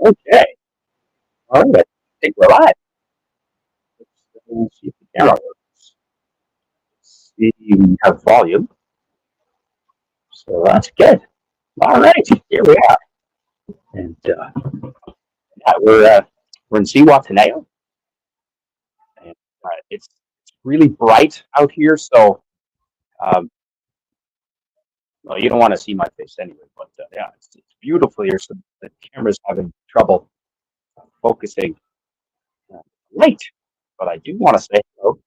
Okay. All right. I think we're live. Let's see if the camera works. See, we have volume, so that's good. All right, here we are, and yeah, we're in Zihuatanejo, and it's really bright out here. So, um, well, you don't want to see my face anyway, but yeah, it's beautiful here. So the camera's having trouble focusing light, but I do want to say hello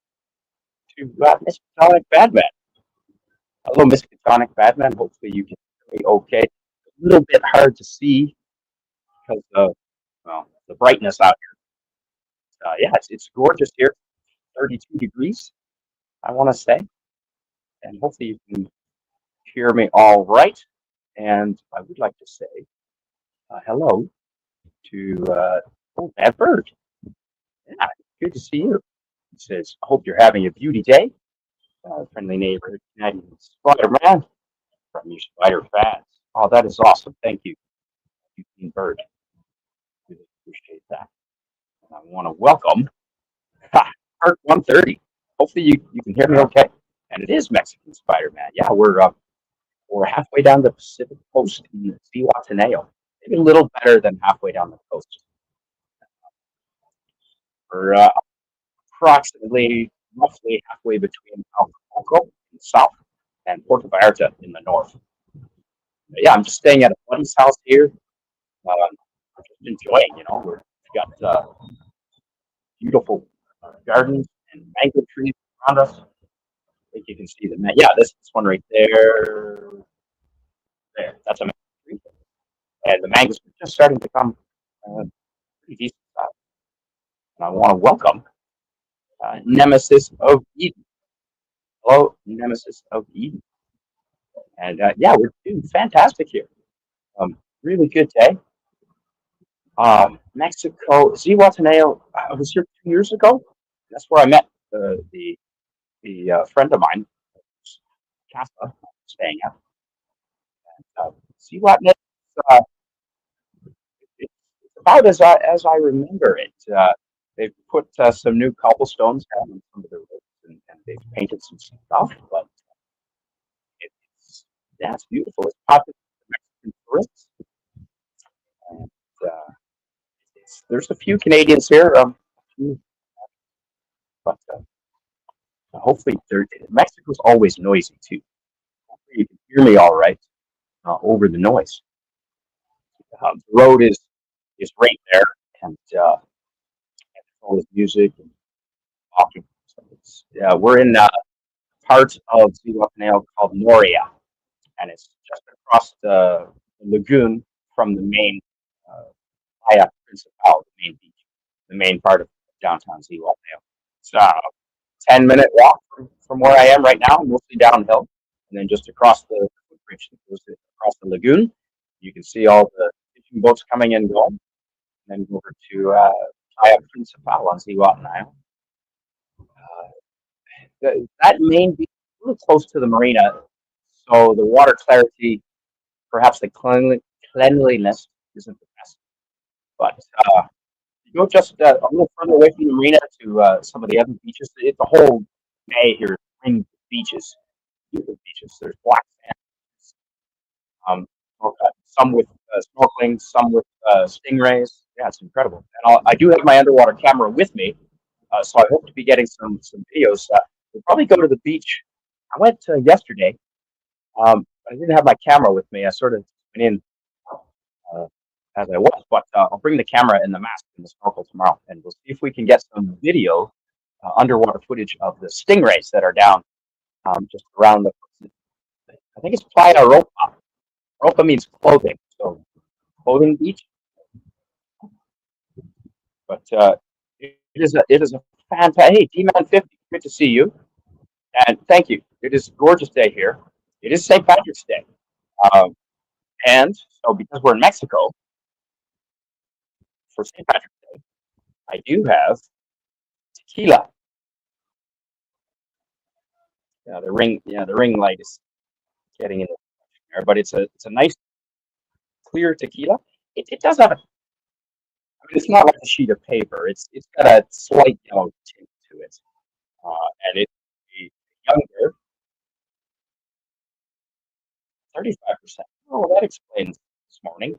to Mr. Sonic Badman. Hello, Mr. Sonic Badman. Hopefully you can hear me okay. A little bit hard to see because of well, the brightness out here. Yeah, it's gorgeous here. 32 degrees, I want to say, and hopefully you can hear me all right. And I would like to say hello to that bird. Yeah, good to see you. It says, "I hope you're having a beauty day." Friendly neighborhood Canadian Spider-Man from you Spider fans. Oh, that is awesome. Thank you, you bird. Really appreciate that. And I want to welcome Part 130. Hopefully you can hear me okay. And it is Mexican Spider-Man. Yeah, we're halfway down the Pacific coast in Zihuatanejo. Maybe a little better than halfway down the coast. We're approximately, roughly halfway between Acapulco in the south and Puerto Vallarta in the north. But yeah, I'm just staying at a buddy's house here. I'm just enjoying, we've got beautiful gardens and mango trees around us. I think you can see them. Yeah, this one right there. There, that's a mango tree. And the mangoes are just starting to come pretty decent size. And I want to welcome Nemesis of Eden. Hello, Nemesis of Eden. And yeah, we're doing fantastic here. Really good day. Mexico, Zihuatanejo. I was here 2 years ago. That's where I met the friend of mine, Casa, staying at. Zihuatanejo. Uh, it's about as I remember it. They've put some new cobblestones down on some of the roads, and they've painted some stuff. But it's yeah, it's beautiful. It's popular for Mexican tourists, and there's a few Canadians here. But hopefully, Mexico's always noisy too. Hopefully, you can hear me all right over the noise. The road is right there, and all this music and talking. So yeah, we're in part of Zihuatanejo called Noria, and it's just across the lagoon from the main playa principal, the main beach, the main part of downtown Zihuatanejo. It's a 10-minute walk from where I am right now, mostly downhill, and then just across the bridge that goes across the lagoon, you can see all the fishing boats coming and going, and then go over to playa principal on Zihuatanejo. That main beach is really close to the marina, so the water clarity, perhaps the cleanliness isn't the best. But you go just a little further away from the marina to some of the other beaches. It's a whole bay here, ring beaches, beautiful beaches. There's black sand, some with snorkeling, some with stingrays. Yeah, it's incredible. And I do have my underwater camera with me, so I hope to be getting some videos. We'll probably go to the beach. I went yesterday. I didn't have my camera with me. I sort of went in uh, as I was, but I'll bring the camera and the mask and the snorkel tomorrow, and we'll see if we can get some video, underwater footage of the stingrays that are down just around the. I think it's Playa Ropa. Ropa means clothing, so clothing beach. But it is a fantastic. Hey, D-Man 50, good to see you, and thank you. It is a gorgeous day here. It is St. Patrick's Day, um, and so because we're in Mexico for St. Patrick's Day, I do have tequila. The ring light is getting in there, but it's a nice clear tequila. It does have mean, it's not like a sheet of paper. It's got a slight yellow tint to it, and it's the younger 35%. Oh, well, that explains this morning.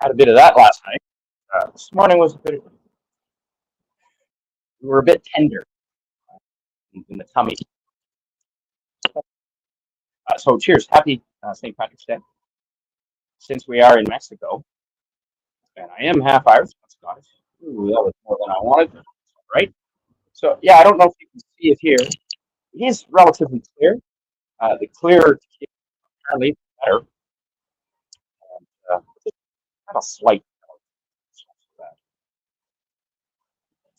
Had a bit of that last night. This morning was a bit. We were a bit tender in the tummy. So cheers, happy St. Patrick's Day. Since we are in Mexico, and I am half Irish, not Scottish. Ooh, that was more than I wanted. Right. So yeah, I don't know if you can see it here. It is relatively clear. The clearer apparently better. Have a slight.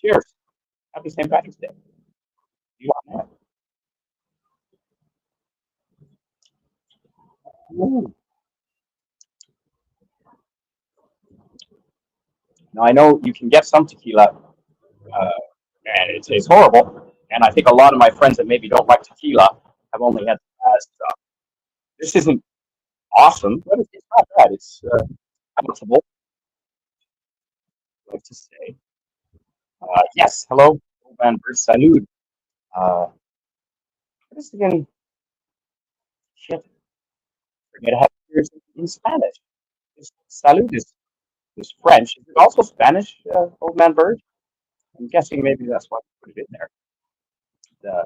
Cheers. Happy St. Patrick's Day. You want that? Ooh. Now I know you can get some tequila, and it's horrible. And I think a lot of my friends that maybe don't like tequila have only had the bad stuff. This isn't awesome, but it's not bad. It's palatable, I like to say. Yes, hello, Van Salud. What is again? Shit, forget how to it in Spanish. Salud is French. Is it also Spanish, Old Man Bird? I'm guessing maybe that's why I put it in there. Uh,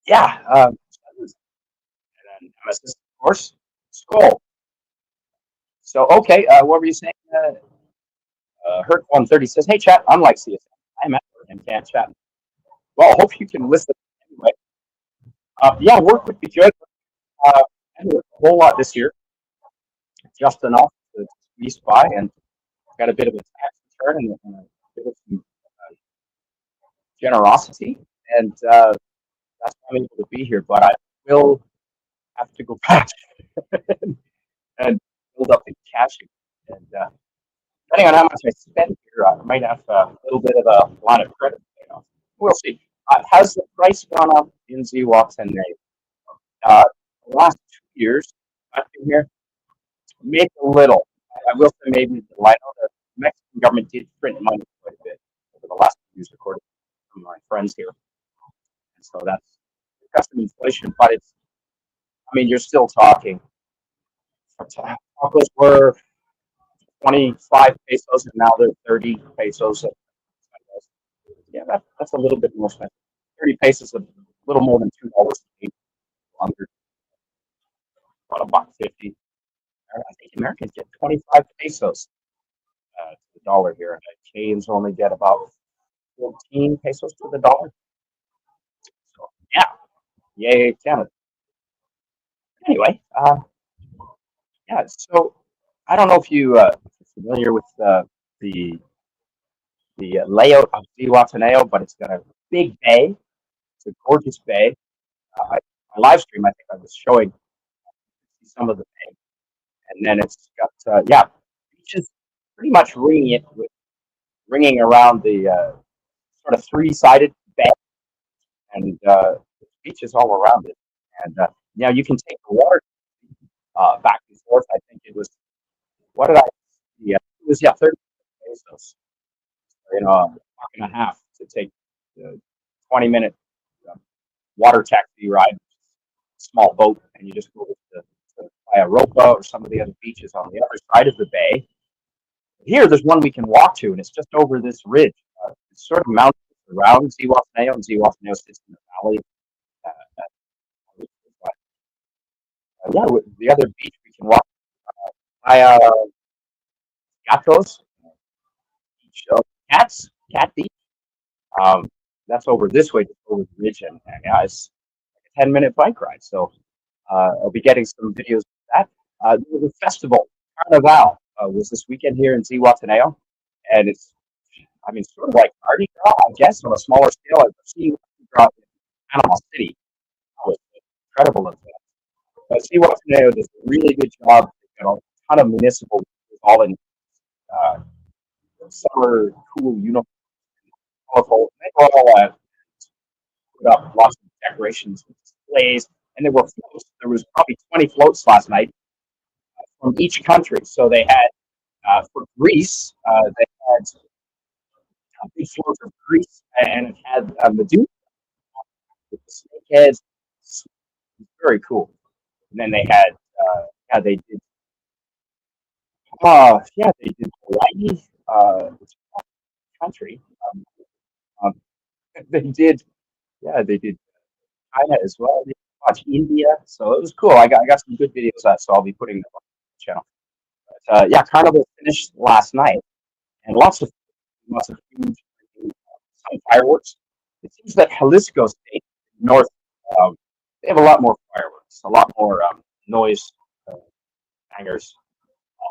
yeah, and then MSS, of course, Skull. So, okay, what were you saying? Herc 130 says, "Hey, chat, unlike CSM, I'm at work and can't chat." Well, I hope you can listen anyway. Yeah, work would be good. I worked a whole lot this year, just enough to squeeze by, and got a bit of a tax return and a bit of some generosity, and that's why I'm able to be here. But I will have to go back and build up the cash. And depending on how much I spend here, I might have a little bit of a line of credit. We'll see. Has the price gone up in Zihuatanejo? The last 2 years I've been here, maybe a little. I will say maybe the line. The Mexican government did print money quite a bit over the last 2 years, according to my friends here. And so that's some inflation, but it's. I mean, you're still talking. Tacos were 25 pesos, and now they're 30 pesos. Yeah, that's a little bit more expensive. 30 pesos, a little more than $2 under about a buck 50. I think Americans get 25 pesos to the dollar here, and Canadians only get about 14 pesos to the dollar. So yeah, yay Canada. Anyway, yeah. So I don't know if you're familiar with the layout of Zihuatanejo, but it's got a big bay. It's a gorgeous bay. My live stream, I think I was showing some of the bay, and then it's got yeah, beaches pretty much ringing around the sort of three-sided bay, and beaches all around it. And now you can take the water back and forth. I think it was what did I? Yeah, it was 30 pesos. A buck and a half to take the 20-minute water taxi ride, small boat, and you just go to Europa or some of the other beaches on the other side of the bay. Here, there's one we can walk to, and it's just over this ridge. It's sort of mountains around Zihuatanejo, and Zihuatanejo sits in the valley. Uh, yeah, the other beach we can walk by Gatos, beach of Cat Beach. Um, that's over this way, just over the ridge, and yeah, it's like a 10-minute bike ride. So I'll be getting some videos of that. There was a festival, Carnival, was this weekend here in Zihuatanejo, and it's, I mean, sort of like Mardi Gras, I guess, on a smaller scale. I've seen Mardi Gras in Panama City. It was incredible event. But Zihuatanejo does a really good job. They've got a ton of municipal all in uh, summer cool uniforms, colorful. They all put up lots of decorations and displays, and there were floats. There was probably 20 floats last night from each country. So they had for Greece, they had big floats of grease, and it had Medusa with the snake heads. It's very cool. And then they had, yeah, they did, yeah, they did Hawaii, which is a country. Um, they did, yeah, they did China as well. They watched India, so it was cool. I got some good videos of that, so I'll be putting them on the channel. But, yeah, Carnival finished last night, and lots of huge, some fireworks. It seems that Jalisco State, north, um, they have a lot more fireworks, a lot more noise uh, hangers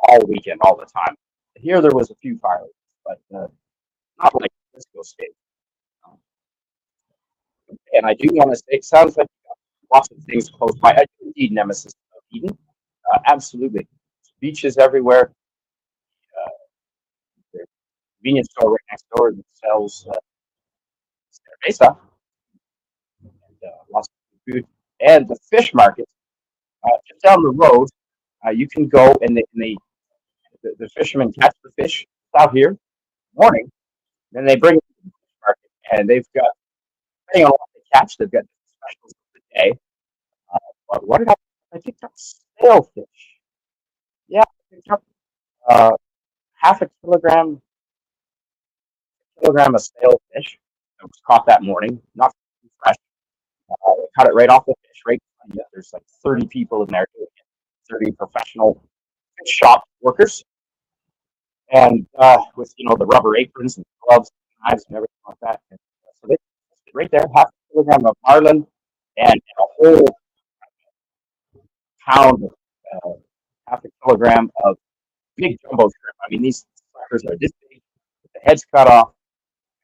all weekend, all the time. Here there was a few fireworks, but not like Jalisco State. Um, and I do want to say, it sounds like lots of things close by. I do indeed nemesis of Eden. Absolutely. Beaches everywhere. There's a convenience store right next door that sells cerveza and lots of food. And the fish market just down the road, you can go and the fishermen catch the fish out here in the morning. Then they bring it to the fish market, and they've got, depending on what they catch, they've got specials of the day. But what did I picked up sailfish. Yeah, I picked up uh, half a kilogram of sailfish that was caught that morning, not too fresh. Cut it right off the fish, right? Yeah, there's like 30 people in there doing it, 30 professional fish shop workers, and with the rubber aprons and gloves, and knives, and everything like that. And so they right there, half a kilogram of marlin and a whole pound, uh, half a kilogram of big jumbo shrimp. I mean, these suckers are this big, with the heads cut off,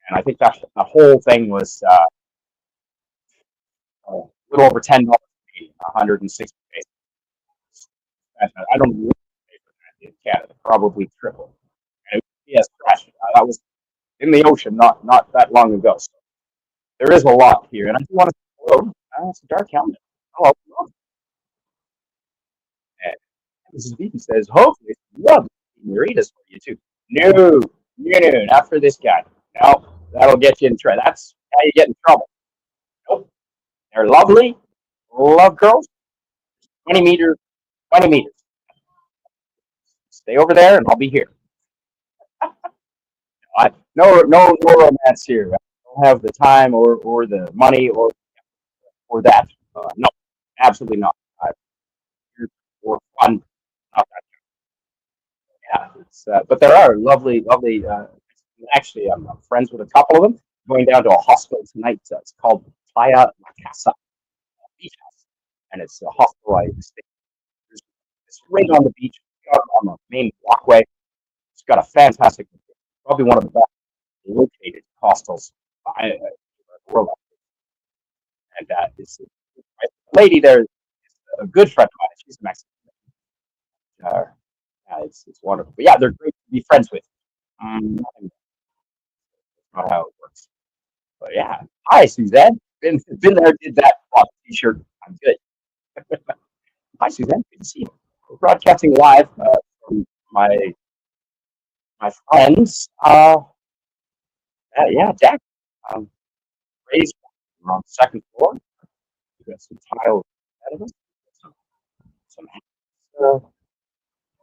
and I think that the whole thing was a little over $10, 160 pesos. I don't know what to pay for that in Canada, probably triple. And it was yes, fresh. That was in the ocean not that long ago. So there is a lot here, and I do want to say hello. It's a dark helmet. Hello. And Mrs. Beaton says, hopefully, love margaritas for you too. No, no, not for this guy. No, that'll get you in trouble. That's how you get in trouble. Nope. They're lovely, love girls. 20 meters, 20 meters. Stay over there, and I'll be here. No romance here. I don't have the time or the money or that. No, absolutely not. I'm here for fun. Not that. Yeah, but there are lovely. Actually, I'm friends with a couple of them. Going down to a hospital tonight. It's called Playa La Casa Beach House, and it's a hospital I stay. It's right on the beach, on the main walkway. It's got a fantastic, probably one of the best located hostels in the world. And it's a lady there, is a good friend of mine. She's Mexican. Uh, yeah, it's wonderful. But yeah, they're great to be friends with. That's not how it works. But yeah, hi Suzanne. Been there, did that. Bought a T-shirt. I'm good. Hi Suzanne. Good to see you. We're broadcasting live from my friends. Yeah, deck. Um, raised on the second floor. We've got some tile ahead of us. Some uh,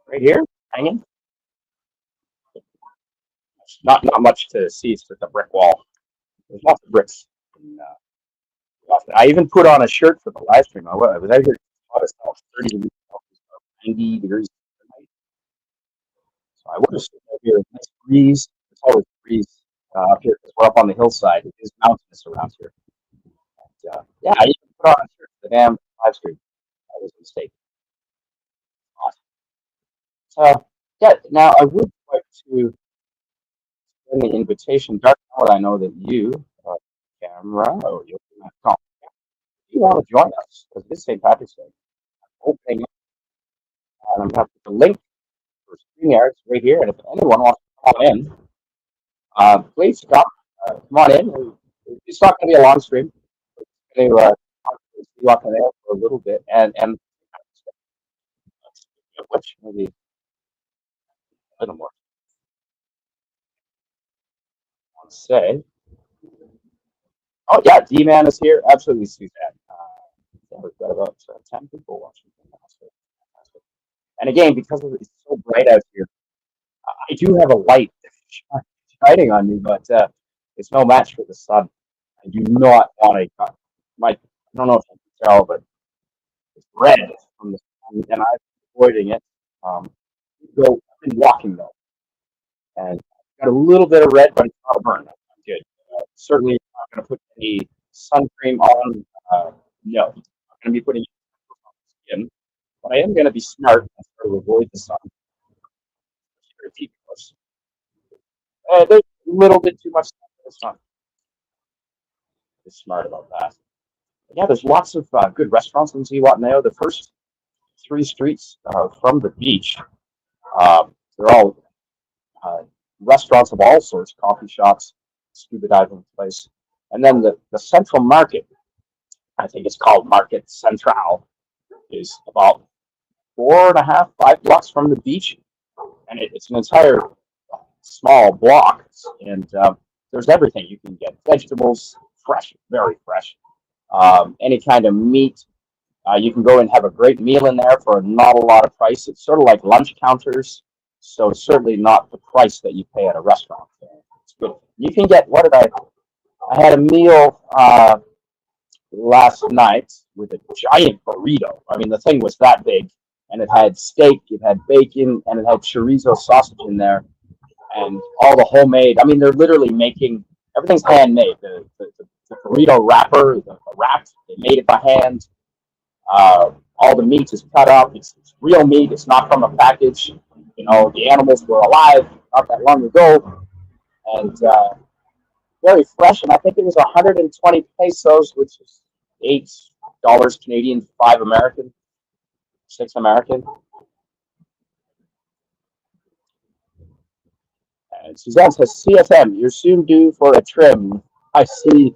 right here hanging. Not much to see. It's just a brick wall. There's lots of bricks. And, I even put on a shirt for the live stream. I was out here taught us 30 degrees Celsius, 90 degrees Fahrenheit. So I would have stood out here. Nice breeze. It's always breeze up here because we're up on the hillside. It is mountainous around here. And, yeah, I even put on a shirt for the damn live stream. That was a mistake. Awesome. So, yeah, now I would like to send the invitation. Dark Howard, I know that you, camera, or you'll call. If you want to join us, because this is St. Patrick's Day, I'm opening it, and I'm going to put the link for StreamYards right here. And if anyone wants to call in, please come on in. It's not going to be a long stream. We're going to talk to Zihuatanejo for a little bit, and which maybe a little more say, oh yeah, D-Man is here. Absolutely, Suzanne. Yeah, we've got about 10 people watching. Fantastic. And again, because it's so bright out here, I do have a light shining on me, but it's no match for the sun. I do not want to. I don't know if you can tell, but it's red from the sun, and I'm avoiding it. Um, I've been walking though, and got a little bit of red, but it's not a burn. I'm good. Certainly not going to put any sun cream on. No, I'm going to be putting it on the skin, but I am going to be smart and try to avoid the sun. There's a little bit too much sun for the sun. Be smart about that. But yeah, there's lots of good restaurants in Zihuatanejo. The first three streets from the beach, they're all uh, restaurants of all sorts, coffee shops, scuba diving place. And then the central market, I think it's called Market Central, is about 4.5, 5 blocks from the beach. And it's an entire small block. And there's everything you can get vegetables, fresh, very fresh, any kind of meat. You can go and have a great meal in there for not a lot of price. It's sort of like lunch counters, so it's certainly not the price that you pay at a restaurant. It's good. You can get, what did I had a meal last night with a giant burrito. I mean, the thing was that big, and it had steak, it had bacon, and it had chorizo sausage in there, and all the homemade. I mean, they're literally making everything's handmade. The burrito wrapper, the wrap, they made it by hand. All the meat is cut up. It's real meat. It's not from a package. You know, the animals were alive not that long ago, and very fresh. And I think it was 120 pesos, which is $8 Canadian, 5 American, 6 American. And Suzanne says, CFM, you're soon due for a trim. I see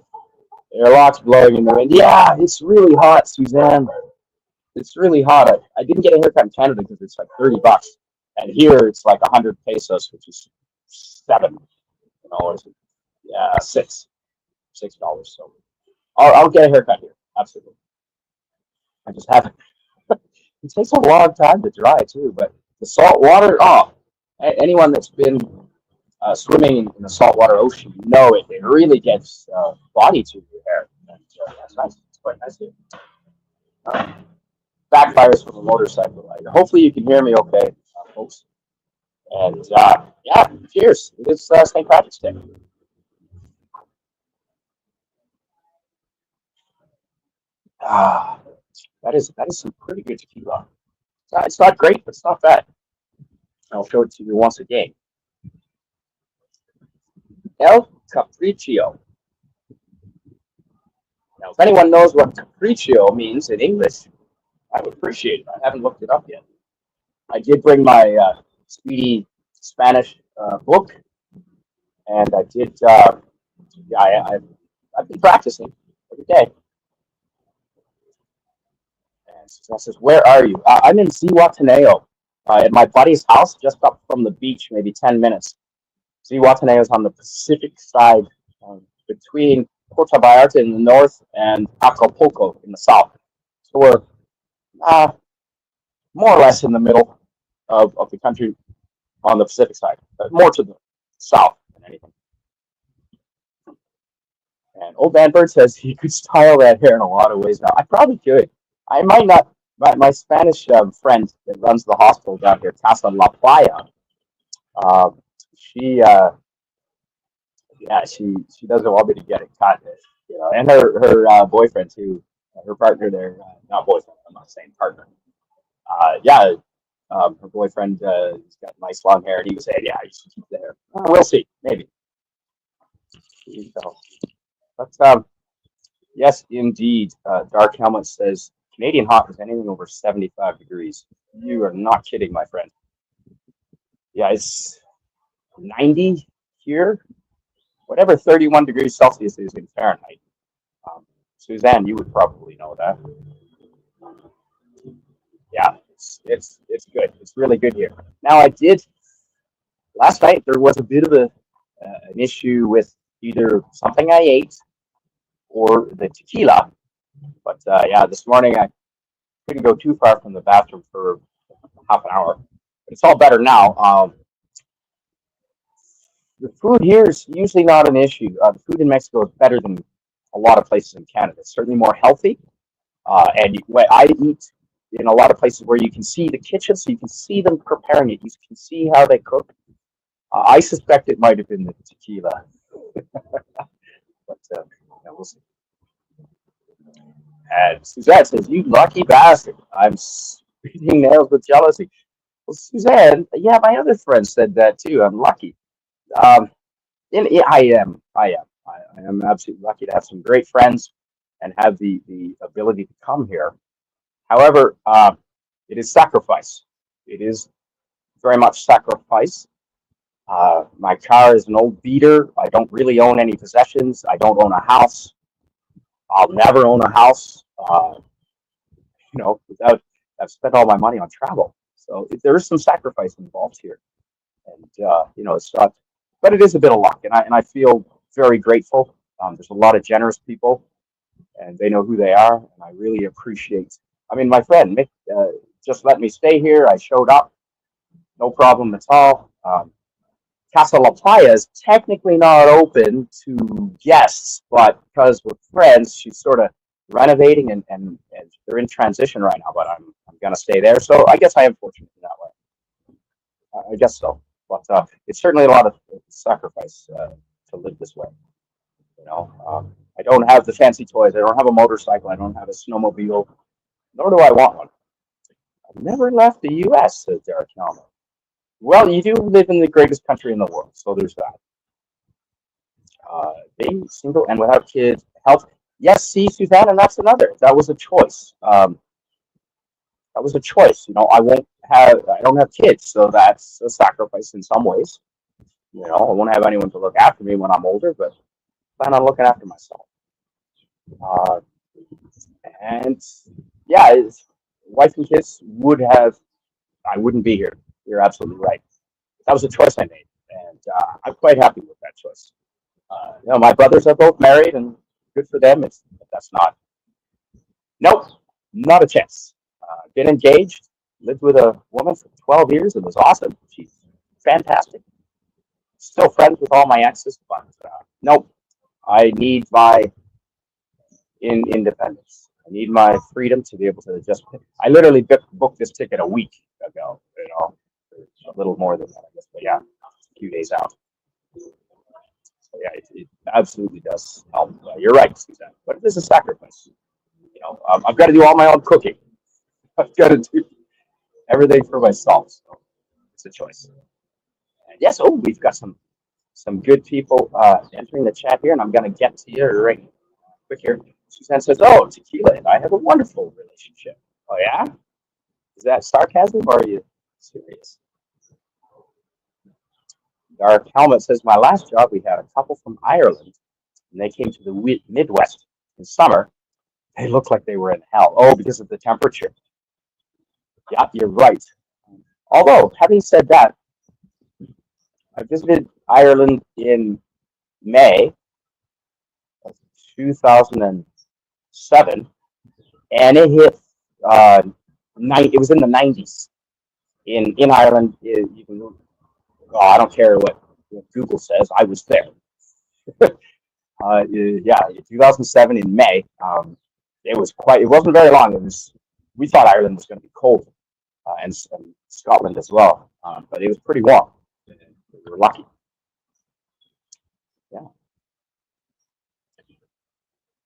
airlocks blowing in the wind. Yeah, it's really hot, Suzanne. It's really hot. I didn't get a haircut in Canada because it's like $30, and here it's like 100 pesos, which is seven. You know, or yeah, $6. So I'll get a haircut here. Absolutely. I just haven't. It takes a long time to dry too, but the salt water. Oh, anyone that's been swimming in the saltwater ocean, you know it. It really gets body to your hair. And, that's nice. It's quite nice here. Backfires from a motorcycle. Hopefully you can hear me okay, folks. And yeah, cheers. It's St. Patrick's Day. Ah, that is some pretty good tequila. It's not great, but it's not bad. I'll show it to you once again. El Capriccio. Now, if anyone knows what Capriccio means in English, I would appreciate it. I haven't looked it up yet. I did bring my Speedy Spanish book, and I did. Yeah, I've been practicing every day. And Suzanne says, "Where are you?" I'm in Zihuatanejo, at my buddy's house, just up from the beach, maybe 10 minutes. Zihuatanejo is on the Pacific side, between Puerto Vallarta in the north and Acapulco in the south. So we're uh, more or less in the middle of the country on the Pacific side, but more to the south than anything. And Old Man Bird says he could style that hair in a lot of ways now. I probably could. I might not. My Spanish friend that runs the hospital down here, Casa La Playa, she yeah, she doesn't want me to get it cut, you know, and her boyfriend too, her partner there, not boyfriend, I'm not saying partner. Yeah, her boyfriend, he's got nice long hair, and he was saying, yeah, you should keep the hair. We'll see, maybe. So, but yes, indeed. Dark Helmet says Canadian hot is anything over 75 degrees. You are not kidding, my friend. Yeah, it's 90 here. Whatever 31 degrees Celsius is in Fahrenheit. Suzanne, you would probably know that. Yeah, it's good. It's really good here. Now, I did last night. There was a bit of an issue with either something I ate or the tequila. But yeah, this morning I couldn't go too far from the bathroom for half an hour. It's all better now. The food here is usually not an issue. The food in Mexico is better than a lot of places in Canada. It's certainly more healthy. And when I eat in a lot of places where you can see the kitchen, so you can see them preparing it. You can see how they cook. I suspect it might have been the tequila, but yeah, we'll see. And Suzanne says, "You lucky bastard! I'm beating nails with jealousy." Well, Suzanne, yeah, my other friend said that too. I'm lucky. Um, yeah, I am. I am. I am absolutely lucky to have some great friends and have the ability to come here. However, it is sacrifice. It is very much sacrifice. My car is an old beater. I don't really own any possessions. I don't own a house. I'll never own a house. Without I've spent all my money on travel. So there is some sacrifice involved here, and it's not, but it is a bit of luck, and I feel very grateful. There's a lot of generous people, and they know who they are, and I really appreciate. I mean, my friend Mick just let me stay here. I showed up, no problem at all. Casa La Playa is technically not open to guests, but because we're friends, she's sort of renovating and they're in transition right now. But I'm gonna stay there, so I guess I am fortunate in that way. I guess so, but it's certainly a lot of sacrifice to live this way. I don't have the fancy toys. I don't have a motorcycle. I don't have a snowmobile. Nor do I want one. I've never left the U.S., says Derek Helmer. Well, you do live in the greatest country in the world, so there's that. Being single and without kids, health. Yes, see, Suzanne, and that's another. That was a choice. That was a choice. I don't have kids, so that's a sacrifice in some ways. I won't have anyone to look after me when I'm older, but I plan on looking after myself. Uh, and yeah, wife and kids would have. I wouldn't be here. You're absolutely right. That was a choice I made, and I'm quite happy with that choice. My brothers are both married, and good for them. That's not. Nope, not a chance. Been engaged, lived with a woman for 12 years. It was awesome. She's fantastic. Still friends with all my exes, but nope. I need my independence. I need my freedom to be able to just. I literally booked this ticket a week ago. A little more than that, I guess, but yeah, a few days out. So yeah, it absolutely does help. You're right, Suzanne. But it is a sacrifice. I've got to do all my own cooking. I've got to do everything for myself. So it's a choice. And yes, we've got some good people entering the chat here, and I'm going to get to you right quick here. Suzanne says, "Oh, tequila and I have a wonderful relationship." Oh yeah, is that sarcasm or are you serious? Dark Helmet says, "My last job, we had a couple from Ireland, and they came to the Midwest in summer. They looked like they were in hell. Oh, because of the temperature." Yeah, you're right. Although, having said that, I visited Ireland in May of 2007, and it hit it was in the 90s in Ireland. I don't care what Google says. I was there. Yeah, 2007 in May. It was quite. It wasn't very long. We thought Ireland was going to be cold, and Scotland as well. But it was pretty warm. We were lucky. Yeah,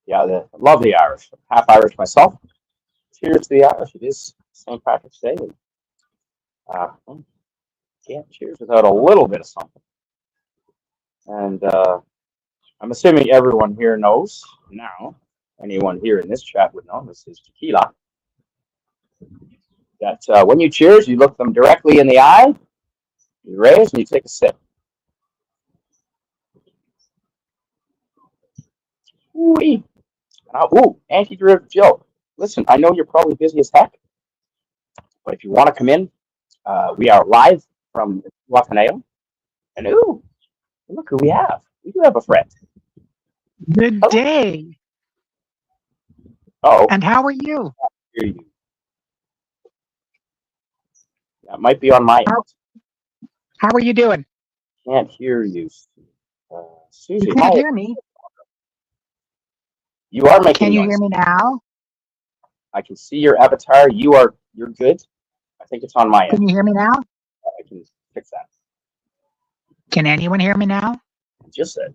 yeah. Love the Irish. Half Irish myself. Cheers to the Irish. It is St. Patrick's Day. Well, can't cheers without a little bit of something. And I'm assuming everyone here knows now. Anyone here in this chat would know this is tequila. That when you cheers, you look them directly in the eye, you raise, and you take a sip. Ooh-wee. Anti-derivative Joe. Listen, I know you're probably busy as heck, but if you want to come in, we are live from Zihuatanejo. And look who we have. We do have a friend. Good day. Oh, And how are you? hear you. That might be on my How, end. how are you doing? Can't hear you. You Susie, can't hi. hear me. You are Can making you hear noise. me now? I can see your avatar. You're good. I think it's on my Can end. you hear me now? I can fix that. Can anyone hear me now? Just said.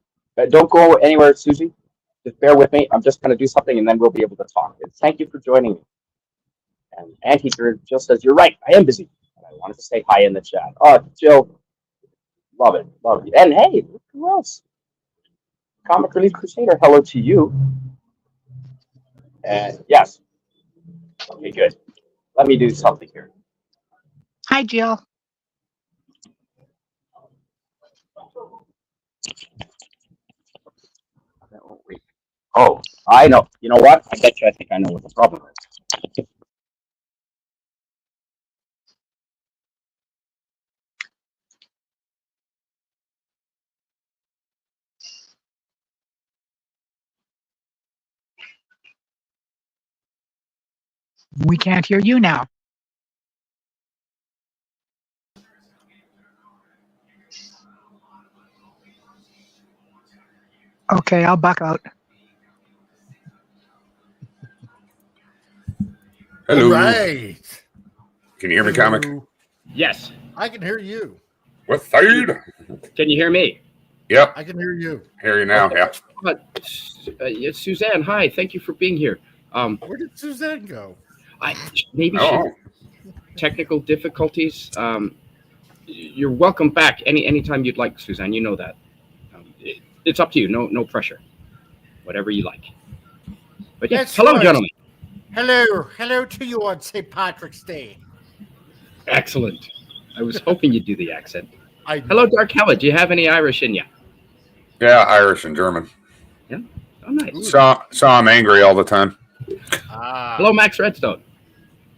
Don't go anywhere, Susie. Just bear with me. I'm just going to do something, and then we'll be able to talk. And thank you for joining me. And Anteater Jill says, "You're right. I am busy." And I wanted to say hi in the chat. Oh, Jill, love it, love you. And hey, look who else? Comic Relief Crusader. Hello to you. And yes. Okay, good. Let me do something here. Hi, Jill. Oh, I know. You know what? I bet you I think I know what the problem is. We can't hear you now. Okay, I'll buck out. Hello. All right. Can you hear me, comic? Yes. I can hear you. What side? Can you hear me? Yep. I can hear you. Hear you now. Yeah. Yes, Suzanne, hi. Thank you for being here. Where did Suzanne go? Maybe Oh. technical difficulties. You're welcome back anytime you'd like, Suzanne. You know that. It's up to you. No pressure. Whatever you like. But yeah, That's hello, right. gentlemen. Hello to you on St. Patrick's Day. Excellent. I was hoping you'd do the accent. I Hello, Dark Hella. Do you have any Irish in you? Yeah, Irish and German. Yeah. Oh, nice. So I'm angry all the time. Hello, Max Redstone.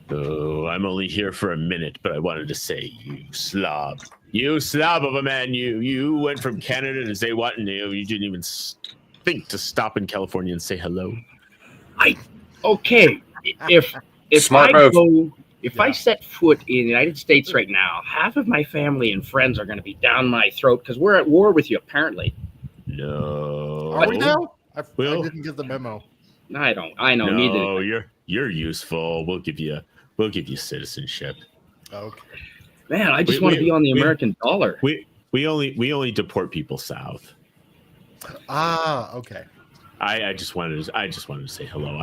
Oh, I'm only here for a minute, but I wanted to say, you slob of a man, you went from Canada to Zihuatanejo. You didn't even think to stop in California and say hello. Okay. If Smart I move. go, if I set foot in the United States right now, half of my family and friends are going to be down my throat because we're at war with you, apparently. No. Are we now? I Well- didn't get the memo. I know. Neither. No, you're useful. We'll give you citizenship. Okay. Man, I just want to be on the American dollar. We only deport people south. Okay. I just wanted to say hello.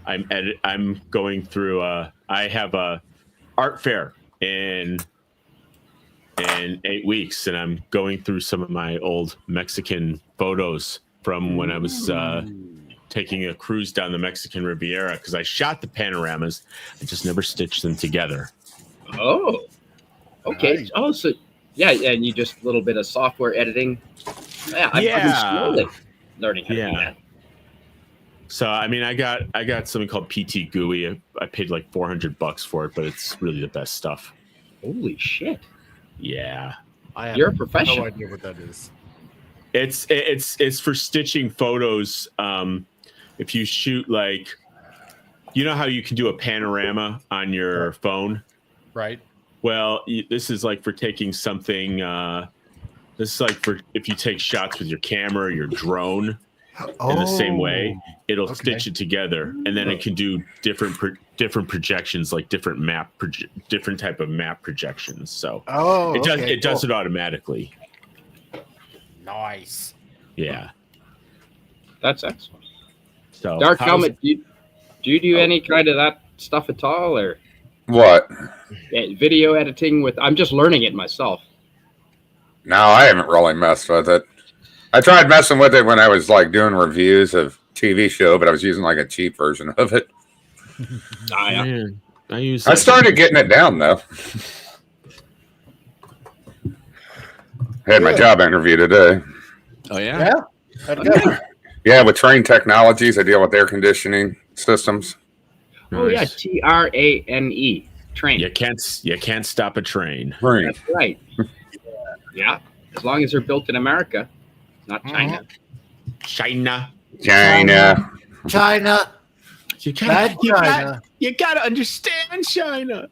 I'm going through I have a art fair in 8 weeks, and I'm going through some of my old Mexican photos from when I was taking a cruise down the Mexican Riviera, because I shot the panoramas. I just never stitched them together. Oh, okay. Nice. Oh, so yeah, and you just a little bit of software editing. Yeah, I've been slowly learning how to do that. So I mean, I got something called PT GUI. I paid like $400 for it, but it's really the best stuff. Holy shit! Yeah, You're a professional. No idea what that is. It's for stitching photos. If you shoot, like, you know how you can do a panorama on your phone, right? Well, this is like for taking something. This is like for if you take shots with your camera or your drone. In the same way, it'll stitch it together, and then it can do different projections, like different type of map projections. So it does it automatically. Nice. Yeah, that's excellent. So, Dark Helmet, do you do any kind of that stuff at all, or what? Video editing with? I'm just learning it myself. No, I haven't really messed with it. I tried messing with it when I was like doing reviews of TV show, but I was using like a cheap version of it. Yeah. I started getting it down though. I had my job interview today. Oh yeah. Yeah. Yeah, with Train Technologies, I deal with air conditioning systems. Oh yeah, TRANE. Train. You can't stop a train. Right. That's right. Yeah, as long as they're built in America, not China. China. China. You gotta understand China.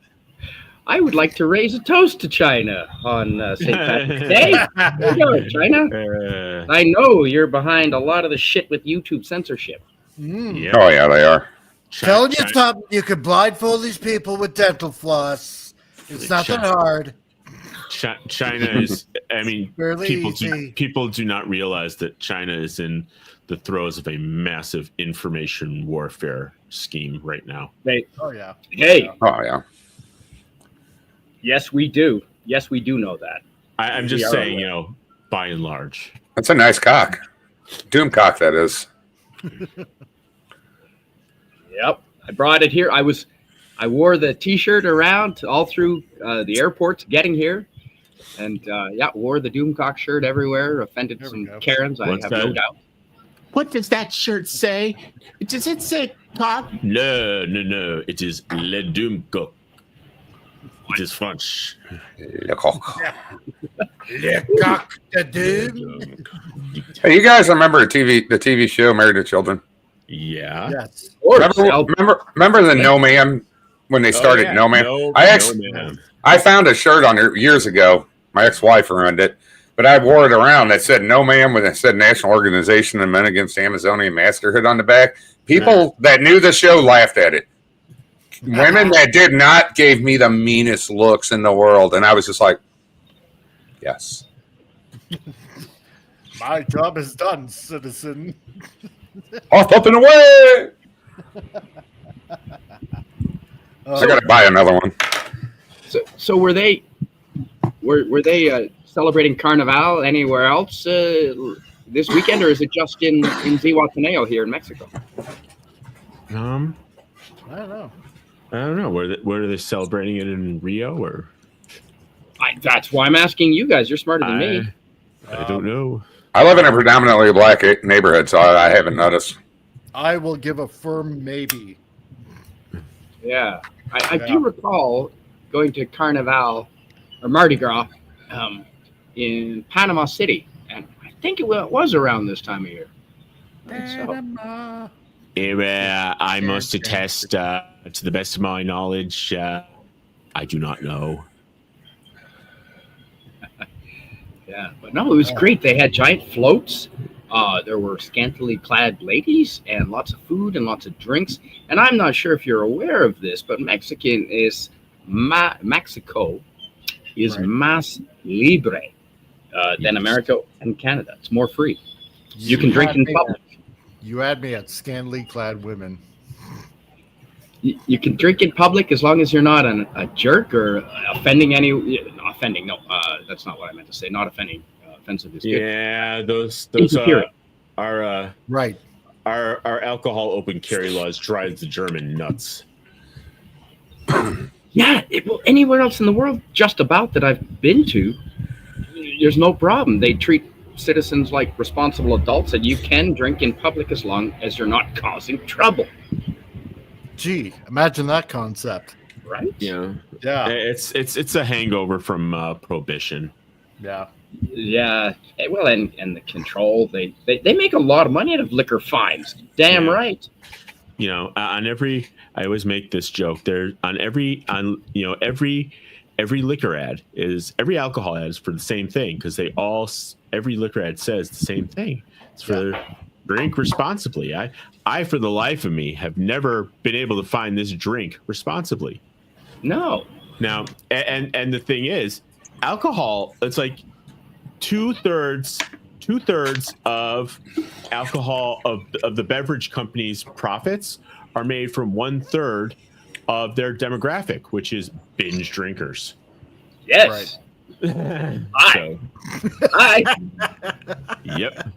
I would like to raise a toast to China on St. Patrick's Day. There you go, China. I know you're behind a lot of the shit with YouTube censorship. Yep. Oh yeah, they are. Telling you something, you could blindfold these people with dental floss. It's not that hard. China is. I mean, Fairly easy. people do not realize that China is in the throes of a massive information warfare scheme right now. Oh yeah. Hey. Oh yeah. Yes, we do. Yes, we do know that. I'm just saying, you know, by and large. That's a nice cock. Doom cock, that is. Yep. I brought it here. I wore the T-shirt around all through the airports getting here. And, wore the Doomcock shirt everywhere. Offended some Karens, I have no doubt. What does that shirt say? Does it say cock? No. It is Le Doomcock. It is French. Le coq. Le coq de doom. Hey, you guys remember the TV show Married to Children? Yeah. Yes. Remember the No Man when they started No Man? I found a shirt on there years ago. My ex-wife ruined it, but I wore it around that said No Man when it said National Organization of Men Against Amazonian Masterhood on the back. People that knew the show laughed at it. Women that did not gave me the meanest looks in the world, and I was just like, yes. My job is done, citizen. Off, up, and away! I gotta buy another one. So were they celebrating Carnival anywhere else this weekend, or is it just in Zihuatanejo here in Mexico? I don't know. I don't know. Were they celebrating it in Rio or? That's why I'm asking you guys. You're smarter than me. I don't know. I live in a predominantly black neighborhood, so I haven't noticed. I will give a firm maybe. Yeah, I do recall going to Carnival or Mardi Gras in Panama City, and I think it was around this time of year. Panama. I must attest, to the best of my knowledge, I do not know. Yeah, but no, it was great. They had giant floats. There were scantily clad ladies and lots of food and lots of drinks. And I'm not sure if you're aware of this, but Mexico is más libre than America and Canada. It's more free. You can drink in public. You had me at scantily clad women. You can drink in public as long as you're not a jerk or offending offending. No, that's not what I meant to say. Not offending. Offensive is good. Yeah, those are right. Our alcohol open carry laws drive the German nuts. Yeah, anywhere else in the world, just about that I've been to, there's no problem. They treat citizens like responsible adults, and you can drink in public as long as you're not causing trouble. Gee, imagine that concept. Right? Yeah. It's a hangover from prohibition. Yeah. Yeah. Well, and the control, they make a lot of money out of liquor fines. Damn right. You know, I always make this joke. Every liquor ad every alcohol ad is for the same thing, because every liquor ad says the same thing. It's for drink responsibly. I for the life of me have never been able to find this drink responsibly. No. Now, and the thing is, alcohol, it's like two-thirds of alcohol of the beverage company's profits are made from 1/3 of their demographic, which is binge drinkers. Yes. Right. Hi. Yep.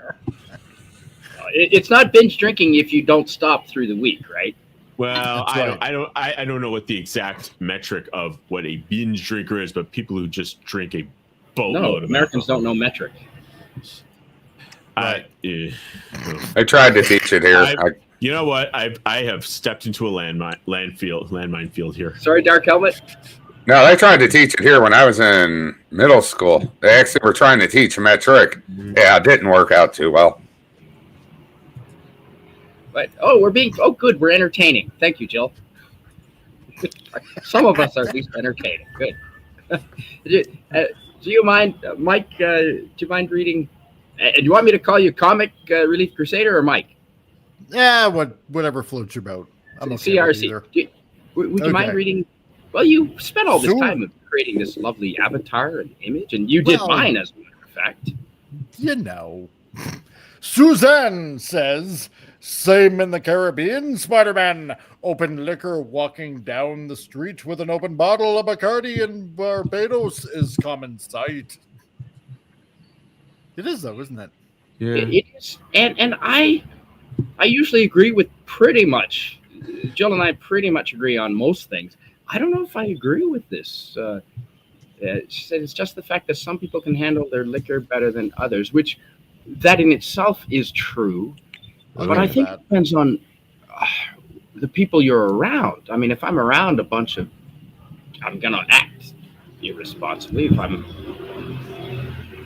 It's not binge drinking if you don't stop through the week, right? Well, I don't know what the exact metric of what a binge drinker is, but people who just drink a boatload of Americans don't know metric. I tried to teach it here. You know what? I have stepped into a landmine field here. Sorry, Dark Helmet. No, they tried to teach it here when I was in middle school. They actually were trying to teach metric. Yeah, it didn't work out too well. But good. We're entertaining. Thank you, Jill. Some of us are at least entertaining. Good. Do you mind, Mike? Do you mind reading? Do you want me to call you Comic Relief Crusader or Mike? Yeah, whatever floats your boat. I'm okay CRC. Would you mind reading? Well, you spent all this time creating this lovely avatar and image, and you did mine, as a matter of fact. You know. Suzanne says, same in the Caribbean, Spider-Man. Open liquor walking down the street with an open bottle of Bacardi in Barbados is common sight. It is, though, isn't it? Yeah. It is. And I usually agree with pretty much. Jill and I pretty much agree on most things. I don't know if I agree with this. She said it's just the fact that some people can handle their liquor better than others, which that in itself is true. But I think it depends on the people you're around. I mean, if I'm around a bunch of, I'm going to act irresponsibly.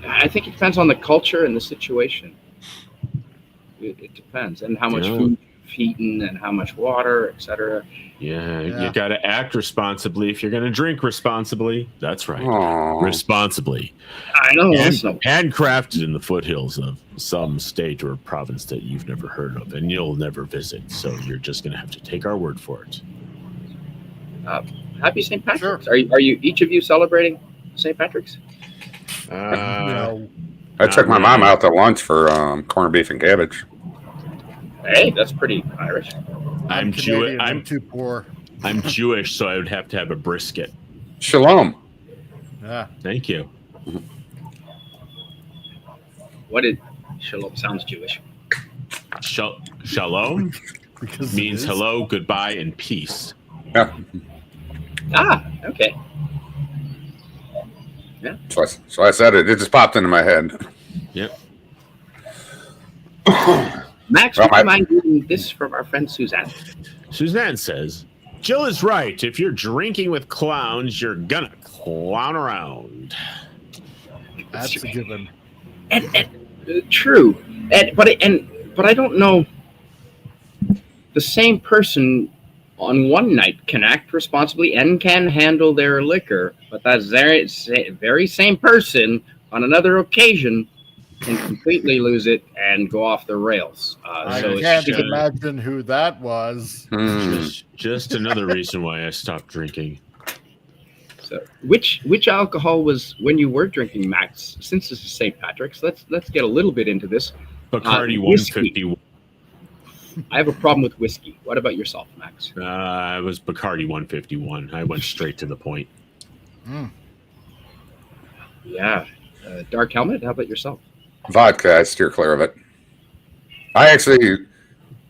I think it depends on the culture and the situation. It depends. And how much food you've eaten and how much water, etc. Yeah, you got to act responsibly if you're going to drink responsibly. That's right. Aww. Responsibly. I know. Handcrafted in the foothills of some state or province that you've never heard of and you'll never visit. So you're just going to have to take our word for it. Happy St. Patrick's. Sure. Are you each of you celebrating St. Patrick's? No. I took my mom out to lunch for corned beef and cabbage. Hey, that's pretty Irish. I'm Jewish. I'm too poor. I'm Jewish, so I would have to have a brisket. Shalom. Yeah. Thank you. What did shalom? Sounds Jewish. Shalom means hello, goodbye, and peace. Yeah. Okay. Yeah. So I said it. It just popped into my head. Yep. Max, would you mind reading this from our friend Suzanne? Suzanne says, Jill is right. If you're drinking with clowns, you're gonna clown around. That's a given. And true. But I don't know. The same person on one night can act responsibly and can handle their liquor, but that very same person on another occasion can completely lose it and go off the rails. I can't imagine who that was. Just another reason why I stopped drinking. So, which alcohol was when you were drinking, Max? Since this is St. Patrick's, let's get a little bit into this. Bacardi 151. I have a problem with whiskey. What about yourself, Max? I was Bacardi 151. I went straight to the point. Yeah. Dark Helmet, how about yourself? Vodka, I steer clear of it. I actually,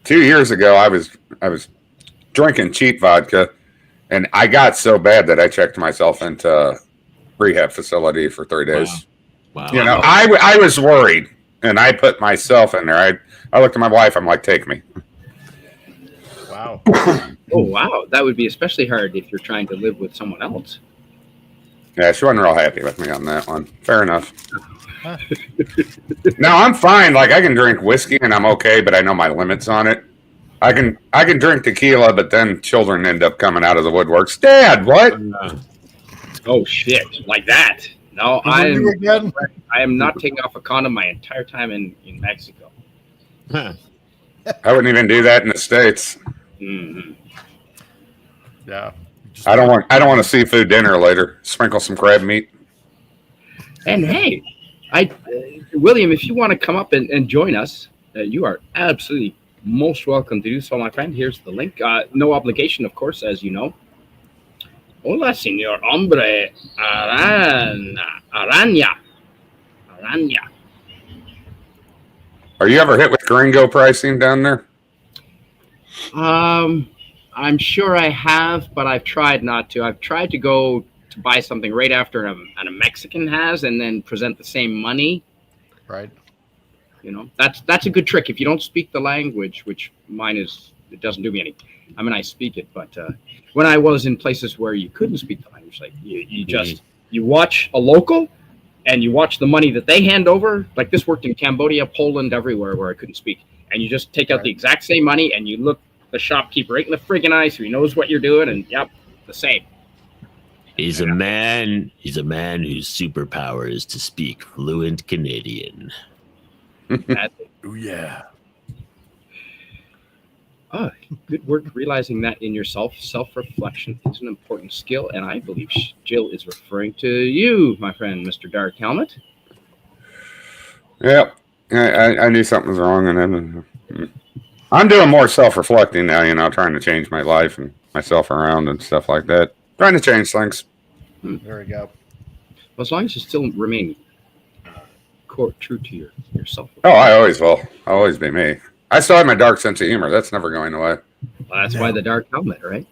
2 years ago, I was drinking cheap vodka, and I got so bad that I checked myself into a rehab facility for 3 days. Wow. You know, I was worried, and I put myself in there. I looked at my wife. I'm like, take me. Wow. Oh, wow. That would be especially hard if you're trying to live with someone else. Yeah, she wasn't real happy with me on that one. Fair enough. No, I'm fine. Like, I can drink whiskey and I'm okay, but I know my limits on it. I can drink tequila, but then children end up coming out of the woodworks. Dad, what? Oh shit! Like that? No, I am not taking off a condom my entire time in Mexico. Huh. I wouldn't even do that in the States. Mm-hmm. Yeah. I don't want a seafood dinner later. Sprinkle some crab meat. And hey, William, if you want to come up and join us, you are absolutely most welcome to do so, my friend. Here's the link. No obligation, of course, as you know. Hola, señor hombre. Araña. Are you ever hit with gringo pricing down there? I'm sure I have, but I've tried not to. I've tried to go to buy something right after a Mexican has and then present the same money. Right. You know, that's a good trick. If you don't speak the language, which mine is, it doesn't do me any. I mean, I speak it, but when I was in places where you couldn't speak the language, like you watch a local and you watch the money that they hand over. Like this worked in Cambodia, Poland, everywhere where I couldn't speak. And you just take out the exact same money and you look the shopkeeper right in the friggin' eye so he knows what you're doing, and yep, the same. He's a man whose superpower is to speak fluent Canadian. Oh, yeah. Oh, good work realizing that in yourself. Self-reflection is an important skill, and I believe Jill is referring to you, my friend, Mr. Dark Helmet. Yeah, I knew something was wrong, and then I'm doing more self-reflecting now. Trying to change my life and myself around and stuff like that. Trying to change things. There we go. Well, as long as you still remain true to yourself. Oh, I always will. I'll always be me. I still have my dark sense of humor. That's never going away. Well, that's why the Dark Helmet, right?